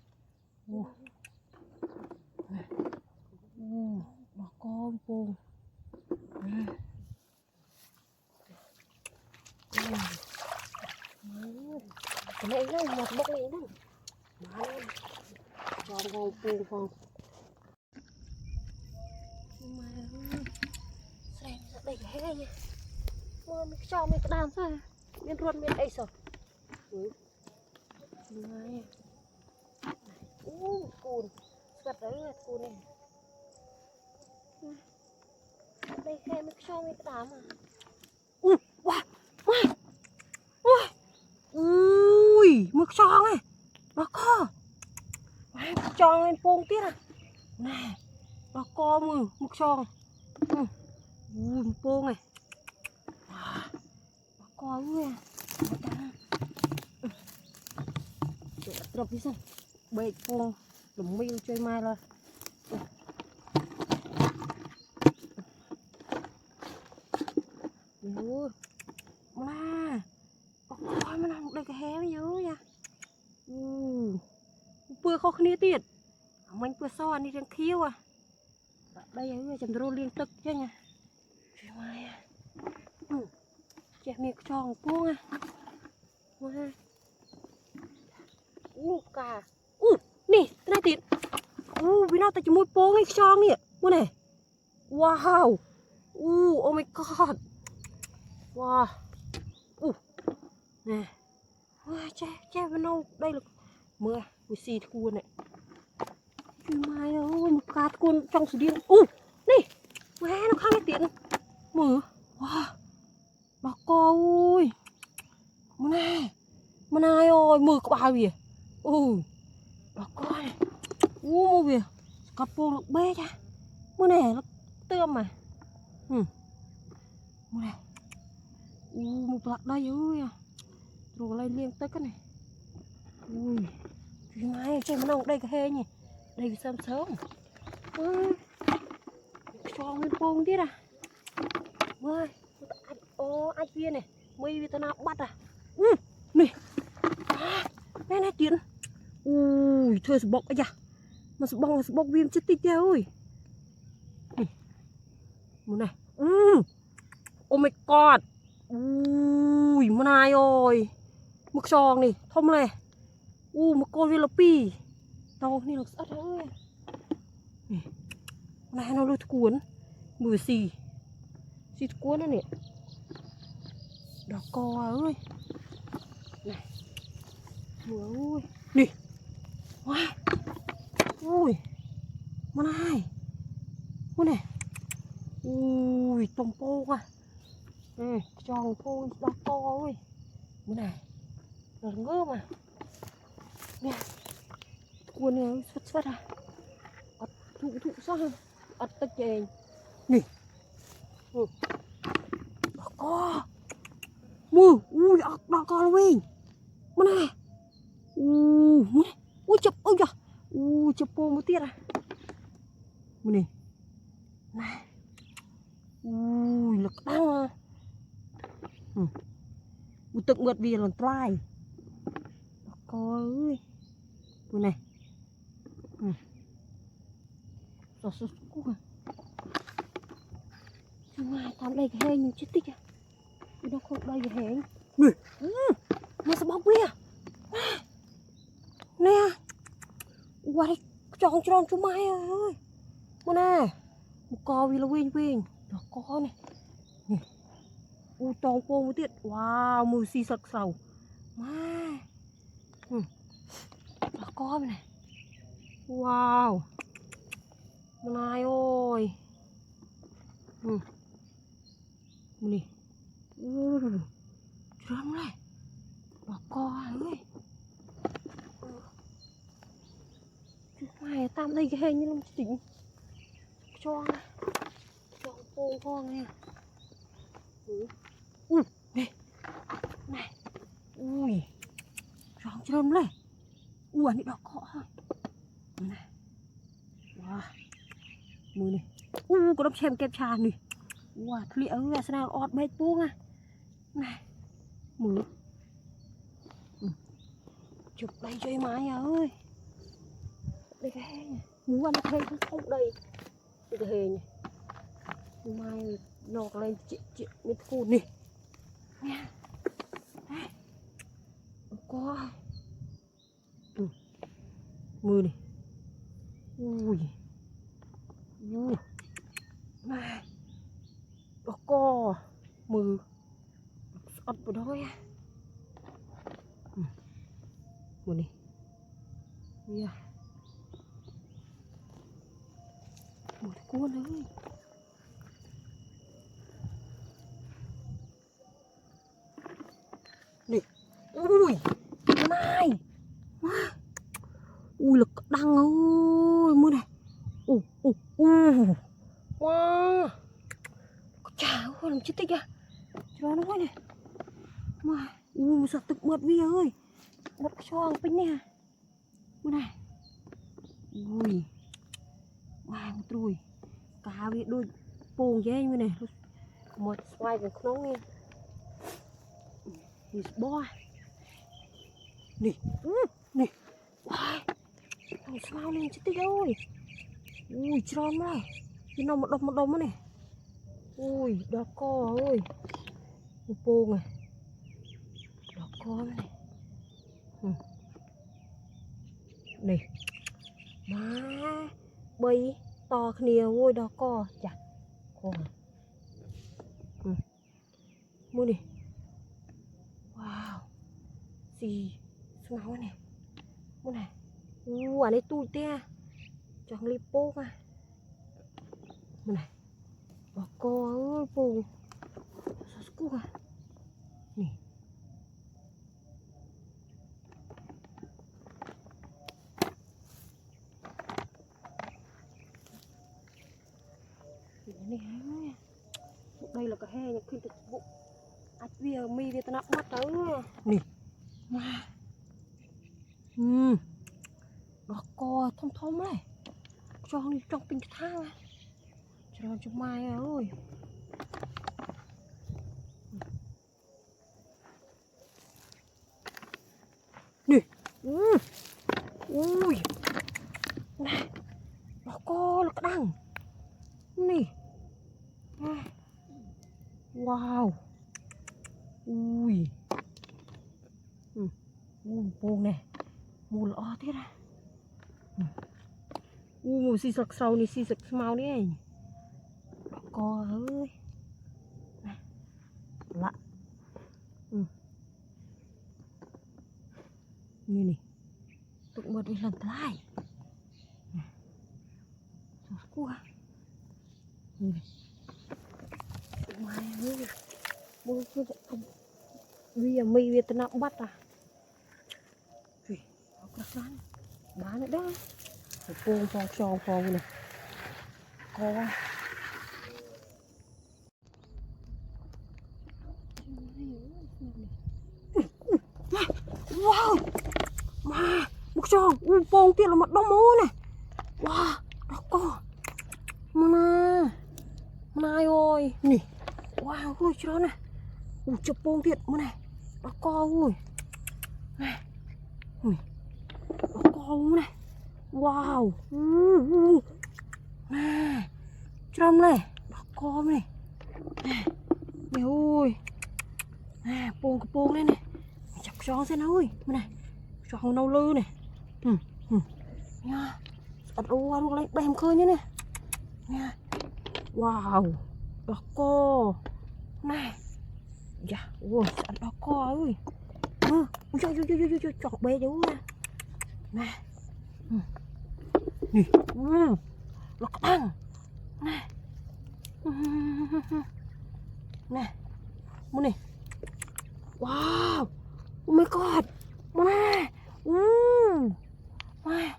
bà con bông cái này nó một bông này đó mà cho con bông không mà xem đây cái hay nha mà mình cho mình cái đàn sao miền ruột miền ấy sao này cùn sật đấy cùn này đây khe mình cho mình cái đàn mà wow ui mực tròn này nó co mực tròn lên pông tiết à này nó co mực tròn mực pông này nó co ui đập đi xem bê pông lùm miêu chơi mai là coi mà nằm đây cái hé mới nhớ nha vừa khó khăn tiệt mình vừa so đi đang khiêu à đây là chấm rô liên tục chứ nha chè miệng tròn buông à cả nè cái này tiệt vì nào ta chỉ mua buông hay tròn nè mua này wow oh my god wow nè che bên đâu đây là mưa xì cuốn này mai ơi một cá cuốn trong sự điên nè mẹ nó khá cái tiền mưa wow bà coi mà này ơi mưa có bao gì bà coi này mua việc cặp buông được bê cha mưa này nó tươm mà mưa này một loạt đây ơi rồi lên liên tới cái này mai chơi mà đâu đây cái hê nhỉ đây cái sớm sớm cho nguyên pông tiết à ơi anh viên này mây vì tao nào bắt à nè này tiền thôi sự bọc ấy à mà sự bọc viêm chết tít ra ơi một này oh my god mà này ơi mực tròn này thông này một con viên là pi taoนี่là sắt ơi này nó lôi cuốn mùi xì cuốn đó nè đỏ co ơi này ui nè wow ui mà này mua này tông po à tròn po đỏ co ơi mua này rồi ngơ mà nè cuốn này sốt à thụ sao tách chèn nè có mưa ui đỏ co luôn mình mà này ui chụp ôi giời chụp po một tiết à mà này này ui lực đau à một tượng ngợt vì còn trai coi ơi mà này rồi sốt cua xong mai tạm đây cái hên chết tích à nó không đây cái hên mà sao bóc bia nè quay tròn cho mai ơi mà nè một co vì là quên đó co này nè tròn cô một tiết wow mùi xì sặc sầu má đó co này wow này ơi này trông này đó co ơi mày tạm đây cái hình như là chỉnh cho cô con nè này ui tròn trông này anh đó có này wow mùi này có đắp xem kem trà này wow liệu là sao ọt bê tuông à này mùi chụp đây cho em ai ơi đây cái hề này muốn ăn thấy không đây đây cái hề này mai nọt lên chị mấy côn này nha đây có mùi này ui này đó co mùi ọt vào đó nha mùi này yeah. Mùi cuốn ơi nè ui này ui lực đăng ơi mưa này wow chả ơi làm chết tích à cho nó này mà sợ tự mượt vi ơi bật cho ăn pin nè mưa này ui wow một rồi cá bị đôi bồn chứ như này một xoay cái nóng nghe thì bo nè nè wow thằng sao này chết tích ơi ui tròn này cái nó một đống này ui đó co ơi một bồn này đó co này nè má bay to khnia ôi đó co chặt co mua đi wow gì máu này mua này anh ấy tui te chẳng lipo à mua này đó co ơi bù sao à nè này đây là cái he nhà khi thực vụ ắt bia mi Việt Nam bắt tới nè đó co thông này cho trong pin thang cho mai ơi nè ui này đó co là cái đằng nè wow ui buông này mù lọ thế ra mù xì sặc sầu này xì sặc màu đấy co ơi này lạ như này tụi một đi lần lại cua như này mai ơi mua cái bây giờ mi Việt Nam bắt à có rắn bán nữa đó phô phong tròn phong này có wow mà một tròn phong kia là mặt đông mô này wow đó có mana mai ơi nè wow ôi cho này chụp phong thiệt mà này đó co ôi này đó co này wow nè trong này đó co này nè ôi nè phong đây này chọc cho xem ơi mà này cho nâu lư này nha ở đâu luôn lấy bèm khơi nhé nè nha wow đó co này dạ ôi đó co ơi chọc bé chú nè nè nó căng nè nè mua nè wow oh my god mua nè nè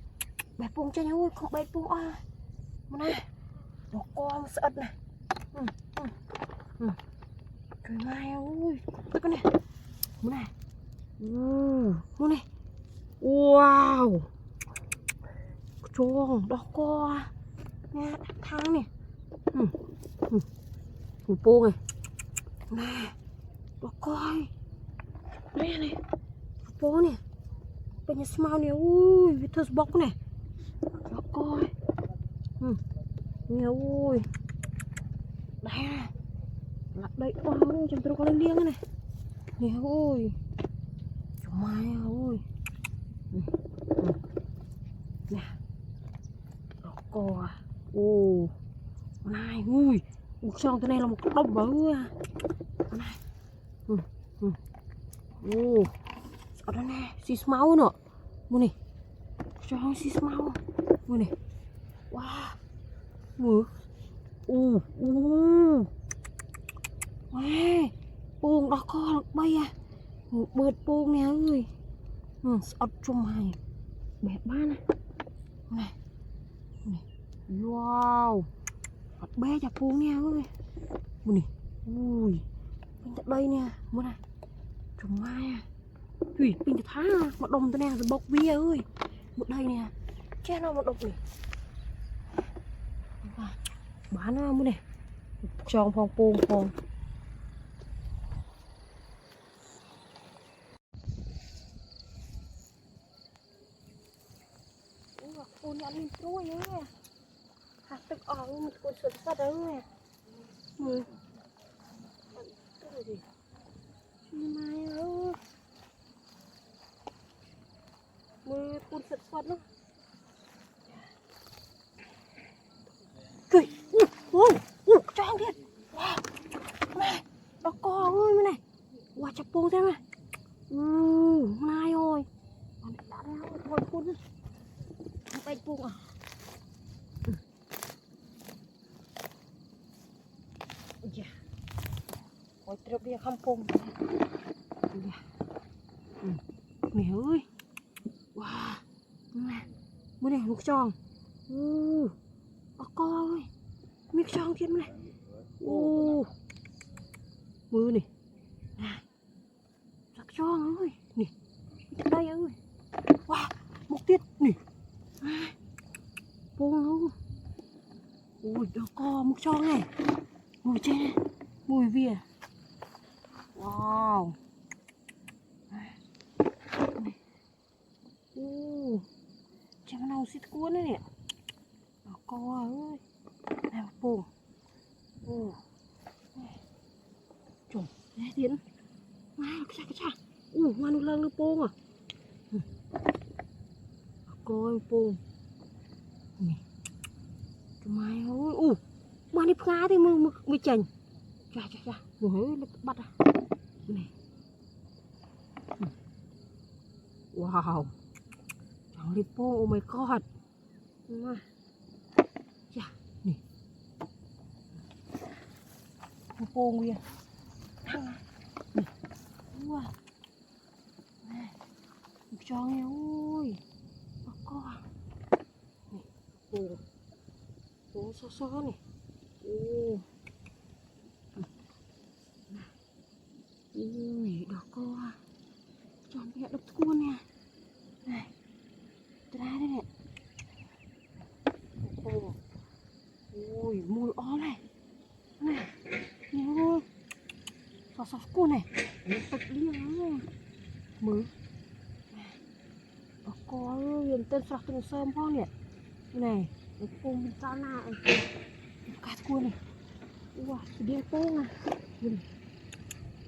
bẹt buông cho nhau ơi không bẹt buông mua nè nó con sợ nè trời mai ơi cái này mua nè mua nè wow tròn đó co nha thang nè buông này nè đó coi nè này buông nè bên nhà smile nè ui Vitus box nè đó coi nè ui đây nè lại đây ôi chúng tôi có lên liêng này nè ui trời mai ơi nè đó coi ô này ui một son cái này là một đông bự này ô ở đây nè xì máu nữa mua nè cho xì máu mua nè wow mua wow buông đó co bay bớt buông nè ơi ở trong này bẹt ba này này wow bé chặt buông nè ơi mua nè ui bên tại đây nè mua này trồng mai thủy bên tại tháng một đồng tôi nè rồi bọc bia ơi một đây nè che nó một đồng này bán mua nè tròn phong phong phun ăn lên trôi nhé hạtទឹកអស់មួយគួយសុទ្ធសុទ្ធហើយមើលទៅម៉ែអើមើលគួយសុទ្ធសុទ្ធនោះគិអូចង់ទៀតវ៉ាម៉ែដល់កអើយម៉ែវ៉ាចាប់ពងទេម៉ែម៉ែអើយបានដាក់ហើយthôiគួយបែកពងdạ ôi trượt đi không cùng dạ mẹ ơi wow nè bữa này một tròn con ơi miếng tròn thiên này mưa này nè giặc tròn ơi nè đây ơi wow một tiết nè buông luôn ui đó co một tròn này mùi trên này mùi vỉa wow chém nào xịt cuốn đấy nè đó co ơi này một bồn chủng này tiến cái cha ngoan lăng nước bông à coi bông nè mai ơi mà đi phá thì mới chành chà ngồi bắt này wow chẳng đi po oh my god chà nè po nguyên nè wow nè cho nghe ơi có Ủa sao sao này. Ủa. Ui, đó cô à. Chọn cái đập cuốn nè. Này. Ra đây nè. Ồ. Ui, mùi ó này. Này. Nhiều. Sao sao cuốn này. Nó tật liêng lắm. Mới. Đó cô ơi, tên sạc từng sơm phong nè. Này. Nó cùng mình cho nào. Cả cuốn này. Ui, cái điên cô à.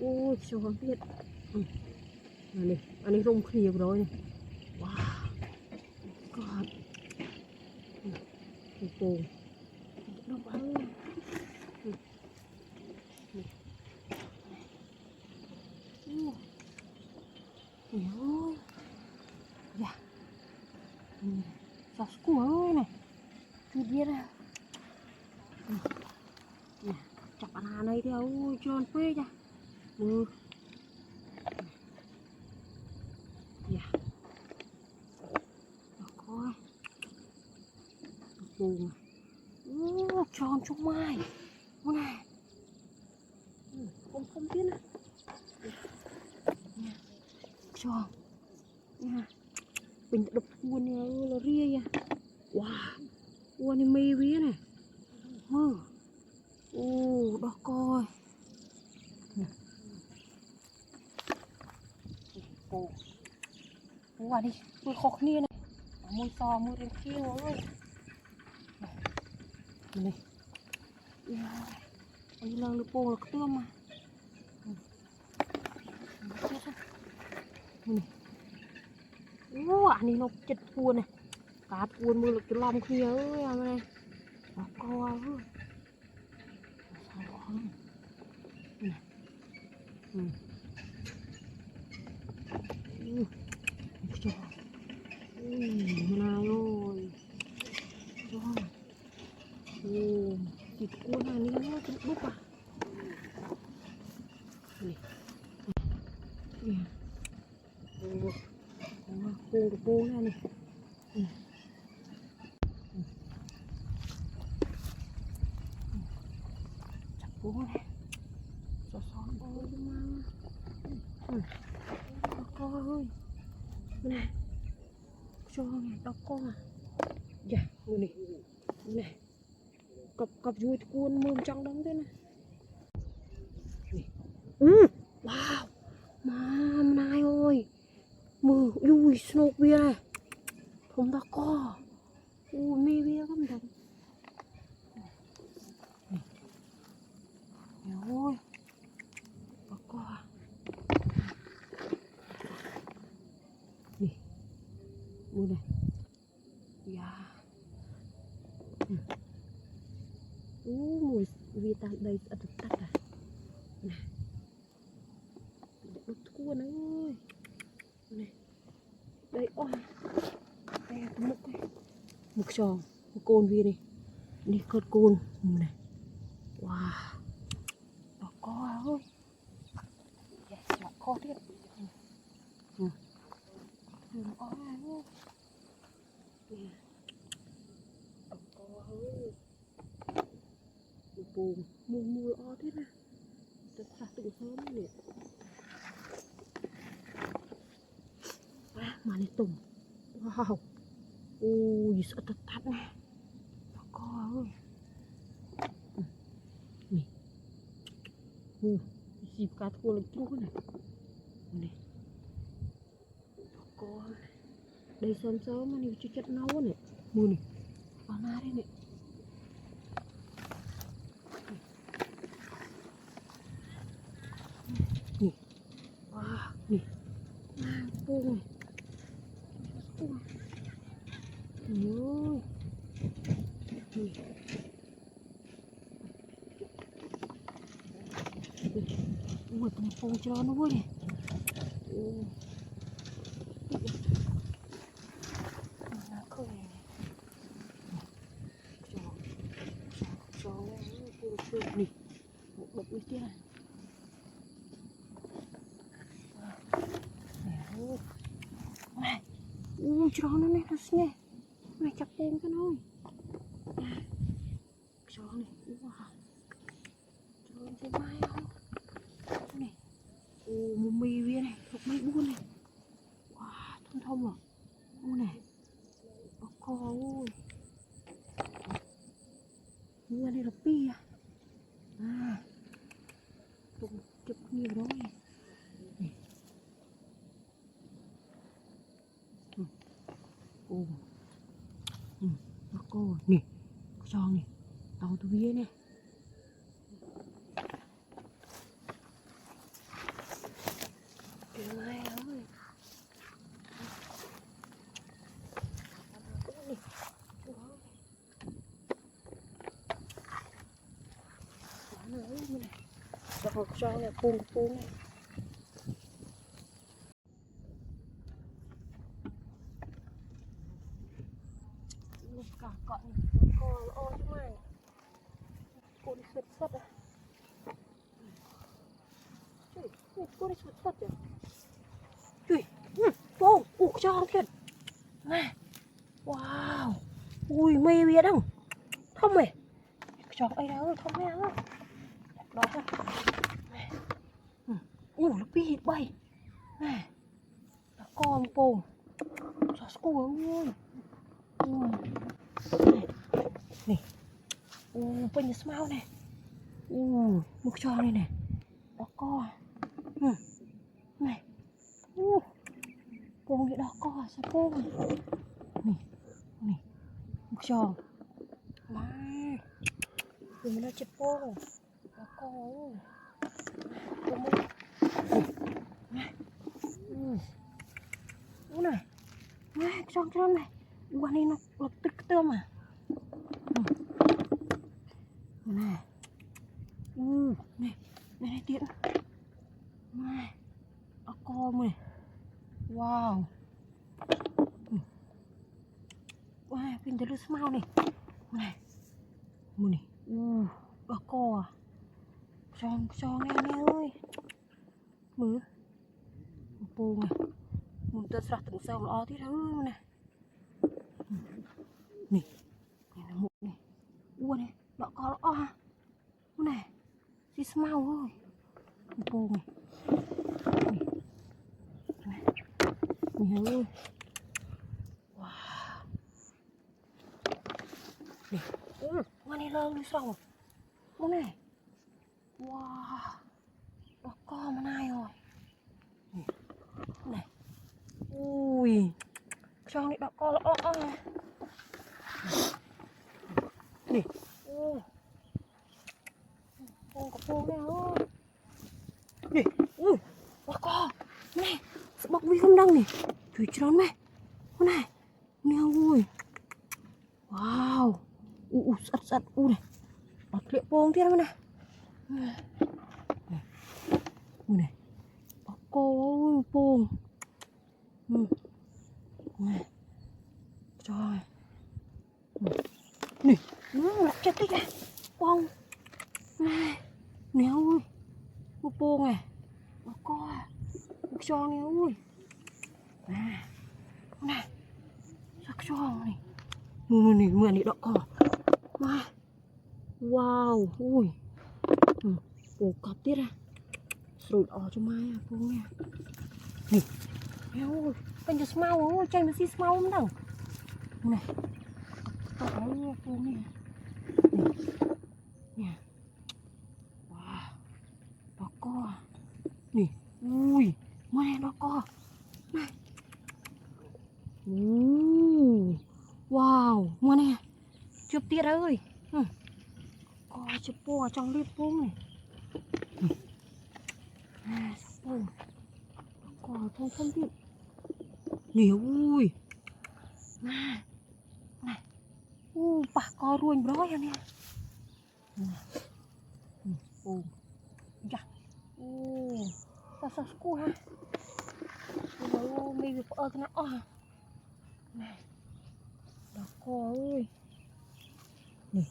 Ôi, trời ơi, biết. Này rung khìa rồi này. Wow. God. Cái cô. Đâu bao nhiêu. Trời ơi. Dạ. Sao của ơi này. Chưa biết à. Chọc bạn Hà này thì ôi, tròn phê nha. Dạ. Đó coi. Buồn. Tròn trong mai. Ủa này. Không biết nè. Tròn. Nha. Bình đập cuốn này là ria nha. Wow. Cuốn này mê vía này. Đó coi. Qua đi, tôi khó khăn này. Môi sò, môi đen kêu ơi. Này. Anh lần được bồ là cái tươm mà. Anh này nó chật cuốn này. Cá cuốn mưa là cái lòng kia ơi à này. Đó coi ơi. Sao không? Trời. Này ơi. Trời. Thịt cuốn này nó chân bốc à. Này. Cô này này. Chặt cô này. Sao ôi mà. Đó ơi. Này. Cho này, đó con à. Dạ, này. Này. Cặp vui cuốn mơm trong đóng thế này. Wow. Mà này ơi. Mưa ui snow bia này. Không ta co. Ui mê bia không đồng. Ôi. Ta co. Nè. Mưa này. Dạ. Mùi vì ta đây ở được tắt à. Nè. Đập cuốn ơi. Này. Đây oa. Đây là cái mực này. Mực tròn, một côn vi này. Đi cơn côn này. Wow. Đó có ơi. Yes, nó có tiếp. Nó có ơi. Đó có ơi. Buồn, mùi o thế này. Tôi sạc từng sớm này. Mà này tùng. Wow. Ui, sợ thật thật nè. Đó có ơi. Nè. Dịp cá thua là chú này. Nè. Đó có. Đây sớm sớm mà này chú chất nấu này. Mùi này. Ở na đây này. Nè. Wow. Nè. Buông này. Buông. Ôi. Nè. Ui, tầm phông cho nó vui này. Nó cười này. Cho nè. Một bậc như thế này. Ui, cho nó này, nó xinh này. Này chặt tên cho nó. Cho này, wow. Cho trên mai không? Này. Ồ, một mì viên này, một mì buôn này. Wow, thông thông rồi. Ô này. Bác co ơi. Mua đây là pi à. À. Chụp nhiều đó này. Ồ. Bác co nè. Cho nè. Tao tôi biết nè. Trời mai ơi. Rồi cho này phun này. Cả cọn co ôi chứ mày. Cô đi sượt sượt à. Cô đi sượt sượt à. Trời, ô, cho thiệt. Này. Wow. Ui mê biết không? Không mày. Cho ấy đâu, không mẹ ơi. Đó thôi. Nó bị bay. Này. Nó con bồn. Cho cô ơi. Này. Bên nhà smile này. Một cho này này. Đó co. Này. Bồn cái đó co sao bồn. Này. Này. Một cho. Này. Đừng nó chết bồn. Đó co. Này. Này. Này, cho này. Quả này nó lập tức tươm à. Này. Này tiện. Này. Đó co này. Wow. Wow, pintu lu semau nih. Này. Mù này. Đó co à. Cho nghe ơi. Mứ. Bông này. Muốn tớ sạc từng sâu nó tí thôi này. Này. Này là một này. Này. Đó co nó à. Này. Đi semau ơi. Bông này. Này. Này ơi. Wow. Này. Ngoài này lơ đi xong. Này. Wow. Đó co mà này rồi. Này. Ui. Cho này đó co lõ này. Nè. Con có phô này ơi. Nè. Đó co. Này. Sẽ bọc vi không đăng nè. Trời trốn mẹ. Này. Nè ui. Wow. Sắt. Này. Bọc liệu bông thế đó này. Này. Đó co ơi bông. Này. Cho này. Nè. Lại chết tích này. Bông. Này. Nè ơi. Một bông này. Đó co à. Cho nè ơi. Này. Sắc cho này. Mưa này đỏ cỏ. Wow. Ui. Ồ cọp tiết à. Rồi đỏ cho mai à. Cô nghe. Nè. Eo ơi. Bên cho smau ơi. Chanh mà xí smau không đâu. Này. Cọp ơi. Cô nghe. Nè. Wow. Đỏ co. Nè. Ui. Mưa này đỏ co. Này. Wow. Mưa này. Chụp tiết ơi. Co chụp bông ở trong lít bông này. Bông. Co thông tiết. Nè ui. Này. Bà co ruồi đó em nè. Bông. Dạ. Sao sku ha. Mình bị cái nó này. Đó co ơi. Nè.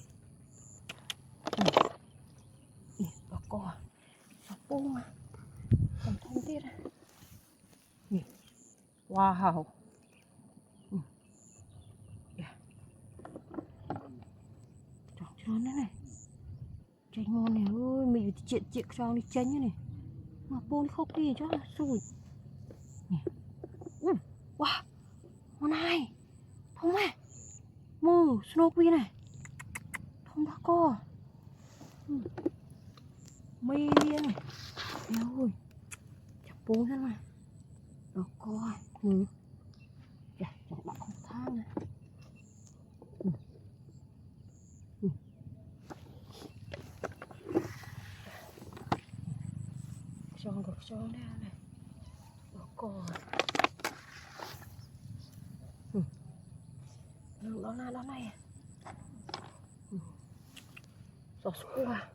Đó co. Sao bông à. Còn thông tiết à. Nè. Wow. chanh ngon này ơi, mình chuyện chuyện cho đi chanh này mà bôn khóc đi cho rồi nè. Wow, con này thông này mù Snoopy này thông đã co mây liên này eo ơi chặt bún ra mà đó co mù chặt đạo không thang này cho ra này đó co đó này gió qua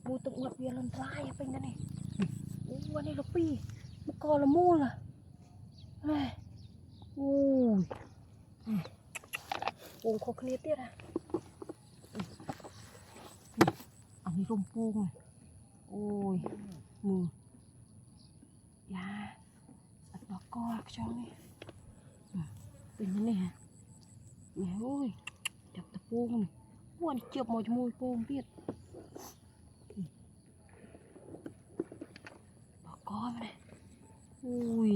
mua tụng ngập viên lần trai ở bên đây nàyวันนี้เราปีมันก็ละมูล่ะuiปูขอเคลียร์เตี้ยนะอันนี้ร่มปูไงโอ้ยมือยาสัตว์ดอกกอช่องนี่เป็นยังไงฮะเนี่ยโอ้ยจับตะปูนี่วันเจ็บหมดจมูกปูเตี้ยดอกกอมาเลยอุ้ย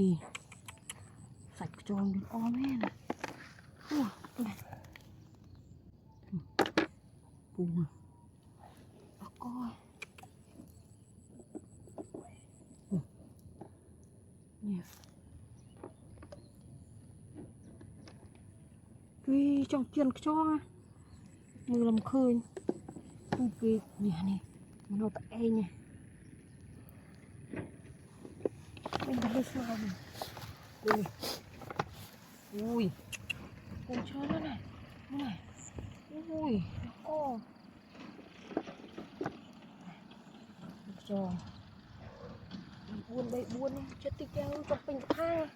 ใส่กระจองดินอ้อมแม่น่ะโอ้ยปูแล้วก็เนี่ยvì trong chuyện cho mưa làm khơi vì này nó tại đây nè mình đã đi sao rồi ui con chơi nó này ui nó cho buôn đây buôn chết tịch keo trong bình thang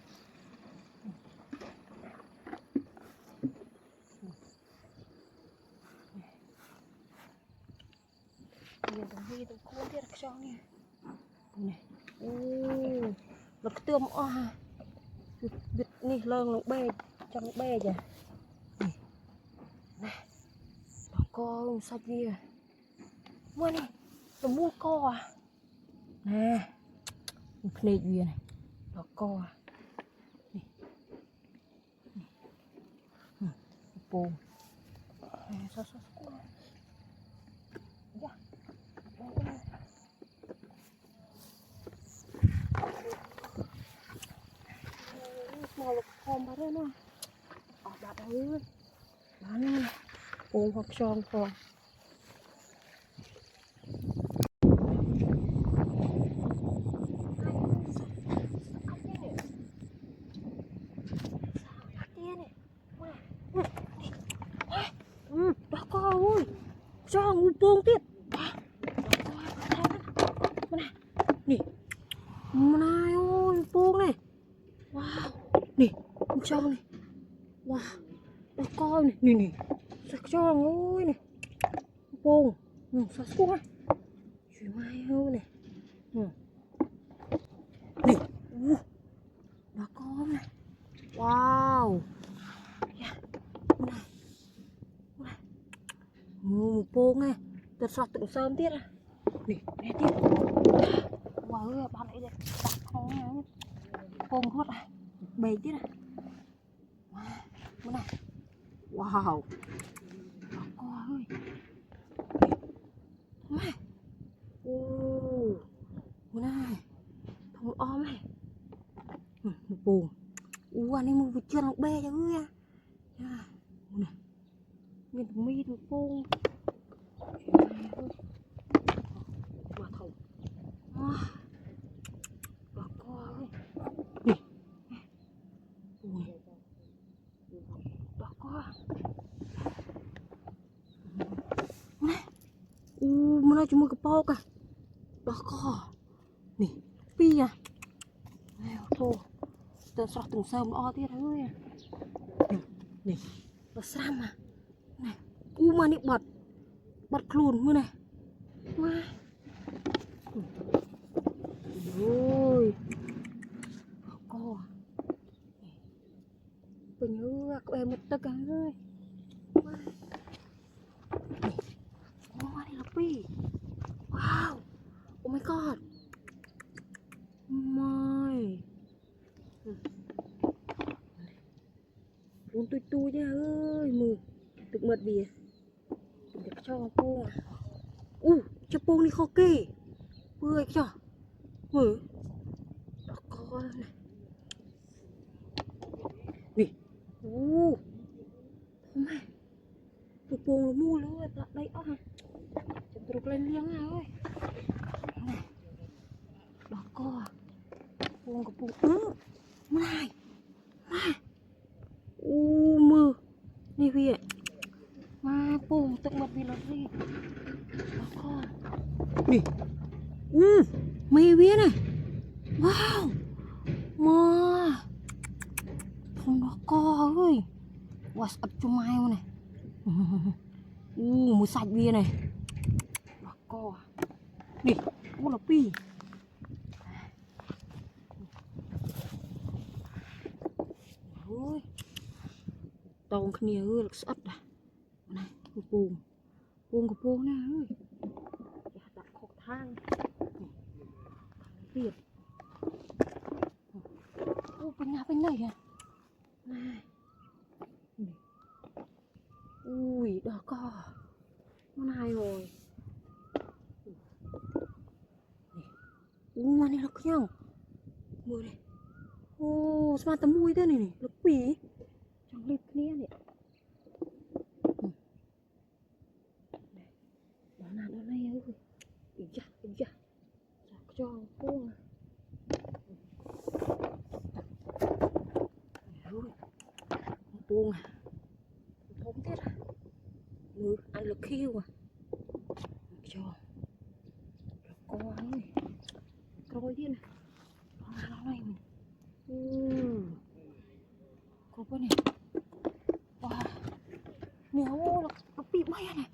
nhìn tầng vi tầng cuốn thiết cho nè này nó cái tươm vịt nè lợn nó bê trong bê vậy này nó co sạch gì mua này nó mua co à nè một này gì này nó co à này bồn sao màu hòm vào đây nè bạn ơi bán bồn hoặc tròn còn đó co ơi cho ngu bông tiếp nè này ơi bông này wow nè cho này wow đó co nè sạc cho ơi nè bông sạc quá chuyện mai hơn nè nè đó co này wow một bông này thật sọt từng sớm tiết à nè tiết wow ơi bạn ấy đặt không bông hốt à bề tiết à này wow đó co ơi này này thằng om này một bông anh ấy mua chưa nó bê cho ơi này mình mi được bông mà thầu đó co ơi nè đó co này mà nó cuma kepau kah đó co nè pi à thô tơ sọt từng sớm o tiết ơi nè nó xăm à này mà nị bật lùn mưa này mà ôi co bình ư các em một tất cả ơi. Wow, này là pi. Wow. Oh my god. My. Buồn tui nha ơi, mừ. Tự mật bìa. Được cho cô à. Cho cô đi khó kì. Bươi cho. Mừ. Đó con này. Nè. Mày. Tụi cô nó mua luôn, lại đây ốc hả? Chụp tụi lên liếng à ơi. Này. Đó co. Buông của buông. Mày. Mừ. Nè bìa. Mà buông tự mật bìa là gì? Đó co. Nè. Mày bìa này. Wow. Mà. Không đó co ơi. What's up cho mai này. Một sạch bia này. Đó co. Nè. Là pi. Ôi. Tông khnia ơi là sạch à. Này. Buông. Buông của buông nè ơi. Đặt khổ thang. Tiệt. Bên này à. Này. Ui, đó co. Nó này rồi. Mà này là cái nhau. Mưa này. Sao tấm mùi thế này này. Nó quỷ. Chẳng lịp kia này. Đó là nó này ơi. Ý chà. Chắc cho buông à. Buông à. Không biết à. Ăn lực khiêu à. Cho. Có ơi. Coi thế này. Đó là nó này mình. Có cái này. Wow. Néo nó bị bay này.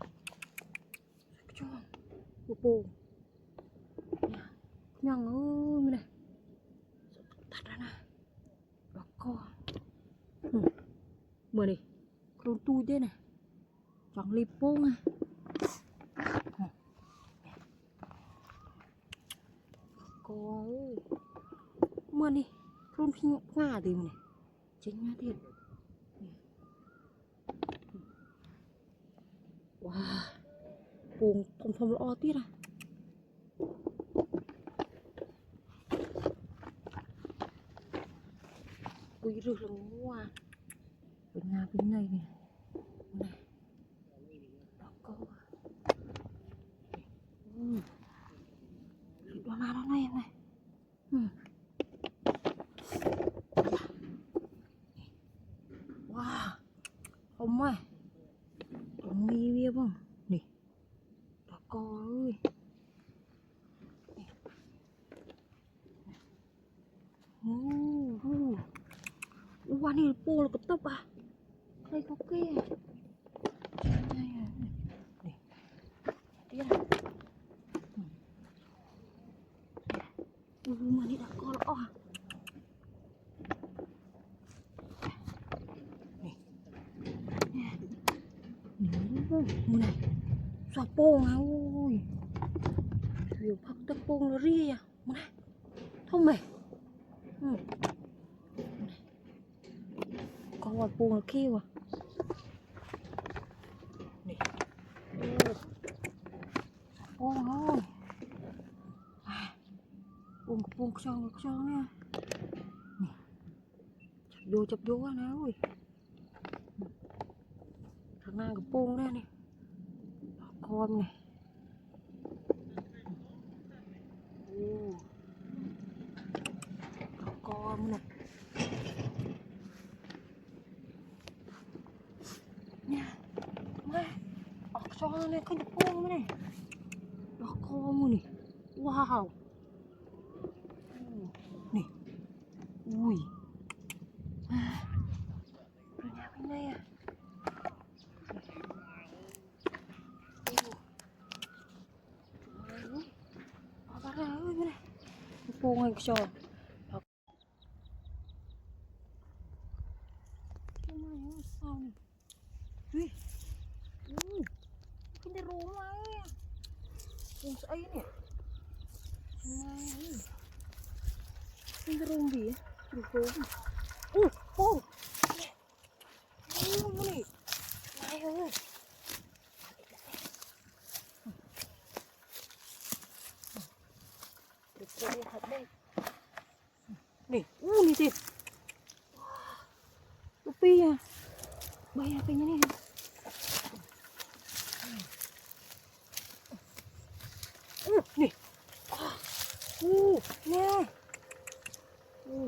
Cho. Buông. Nhằng ơi này. Thật ra nè. Đó co. Mưa này. Con tui thế này. Chẳng lịp buông à. Có ơi. Mưa đi. Con phi hoa thì này. Chính nha thiệt. Wow. Buông thông lo tiết à. Ui rực là mua. Bên này này. Này. Đó có. Đó này em này. Wow. Không ơi. Không mi bia không? Nè. Đó co ơi. Qua này bô là cái tóc à. Đây có kia. Đây à. Nè. Tiếp này. Mà đi đã co lõ à. Mưa này. Xoa bông à ôi. Nhiều phát tất bông nó ri à. Mưa này. Thông mày. Có quả bông nó kêu à. Này. Bông ơi. Bông cho nha. Chập vô á nào ơi. Thằng nào cái bông đây này. Con này. Con này. Nha. Má. Cho này cái bông này. Đó con này. Wow. Nè. Ui. Rồi nhà bên đây à. Bà ra ơi bên này. Bông anh cho. ấy nè này cái rung gì rung rung ô này này ơi được rồi thật đây này này gì Lupi à bay apa ini nih nè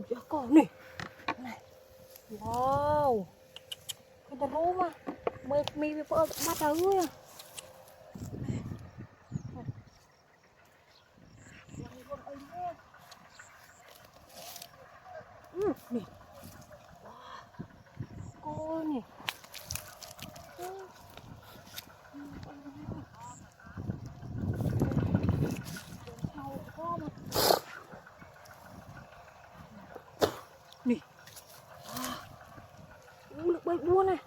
giá con này wow cái tao rú mà mi vợ bắt đầu rồi nè cô nè nè lực bay buôn này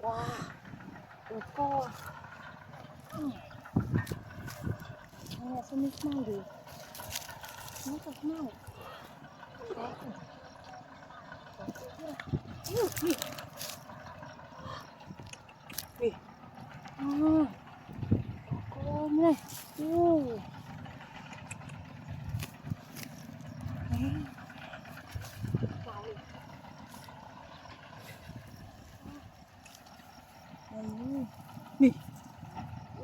wow được co nè sao mới mau được nó thật mau nè con này nè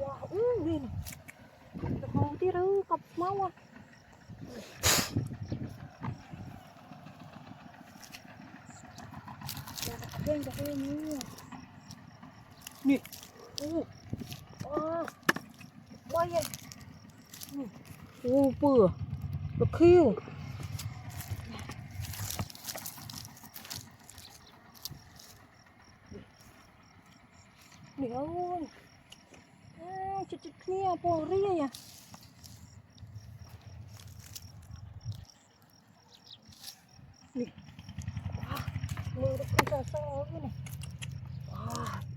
wow đi nè không tí đâu cặp máu à đây là cái như nè bay vậy bừa được khiêu nè ơi chụp kia bò ria nha nè mưa được con trà so thế này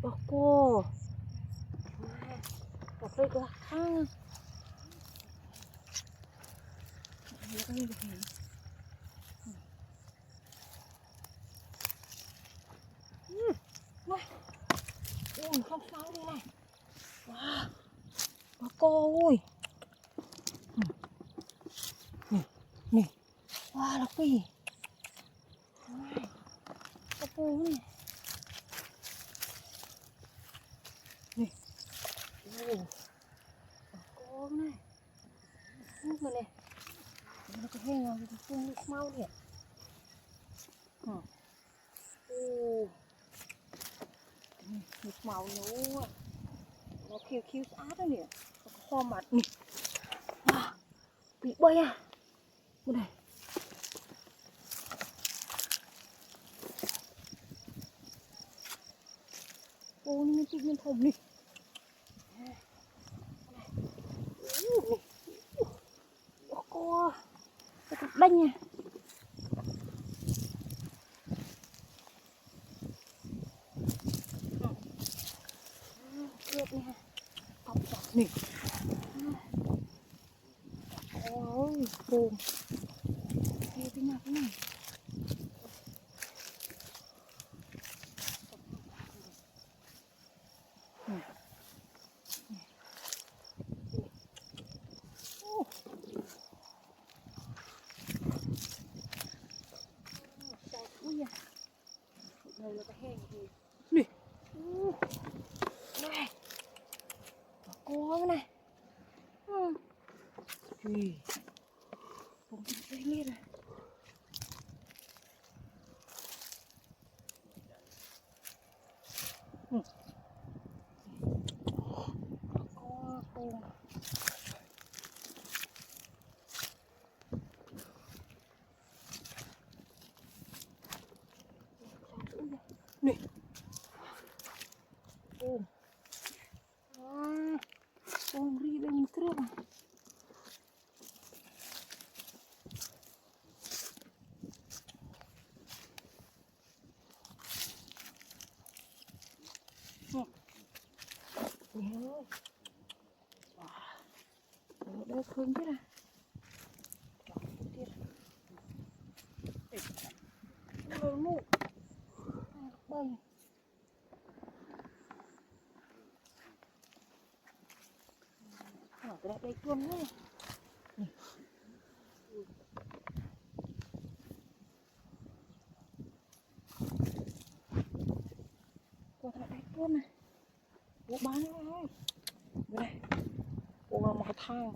bò cô cà phê của hang không sao đi này bò cô ơi nè là cái gì bò cô này nè cô này nước mà nè nó cái hang nào thì phun nước mau đi nước màu nó khiêu át đấy nè nó có kho mặt nè bị bay à bên này ô như chị nguyên thồng nè cô cái cặp đanh nha cướp nha cọc chặt nè ôi buồn kia cái nhà cái này đây là cái hang gì nè này cô cái này Ui, không thấy nghe này cô nè con ri bên trước ơi. Đây khương chứ nè. Rồi mụ. Bơi. Cái này đây tuôn nữa. Cô thật đây tuôn này. Cô bán thôi. Đây. Cô làm một cái thang.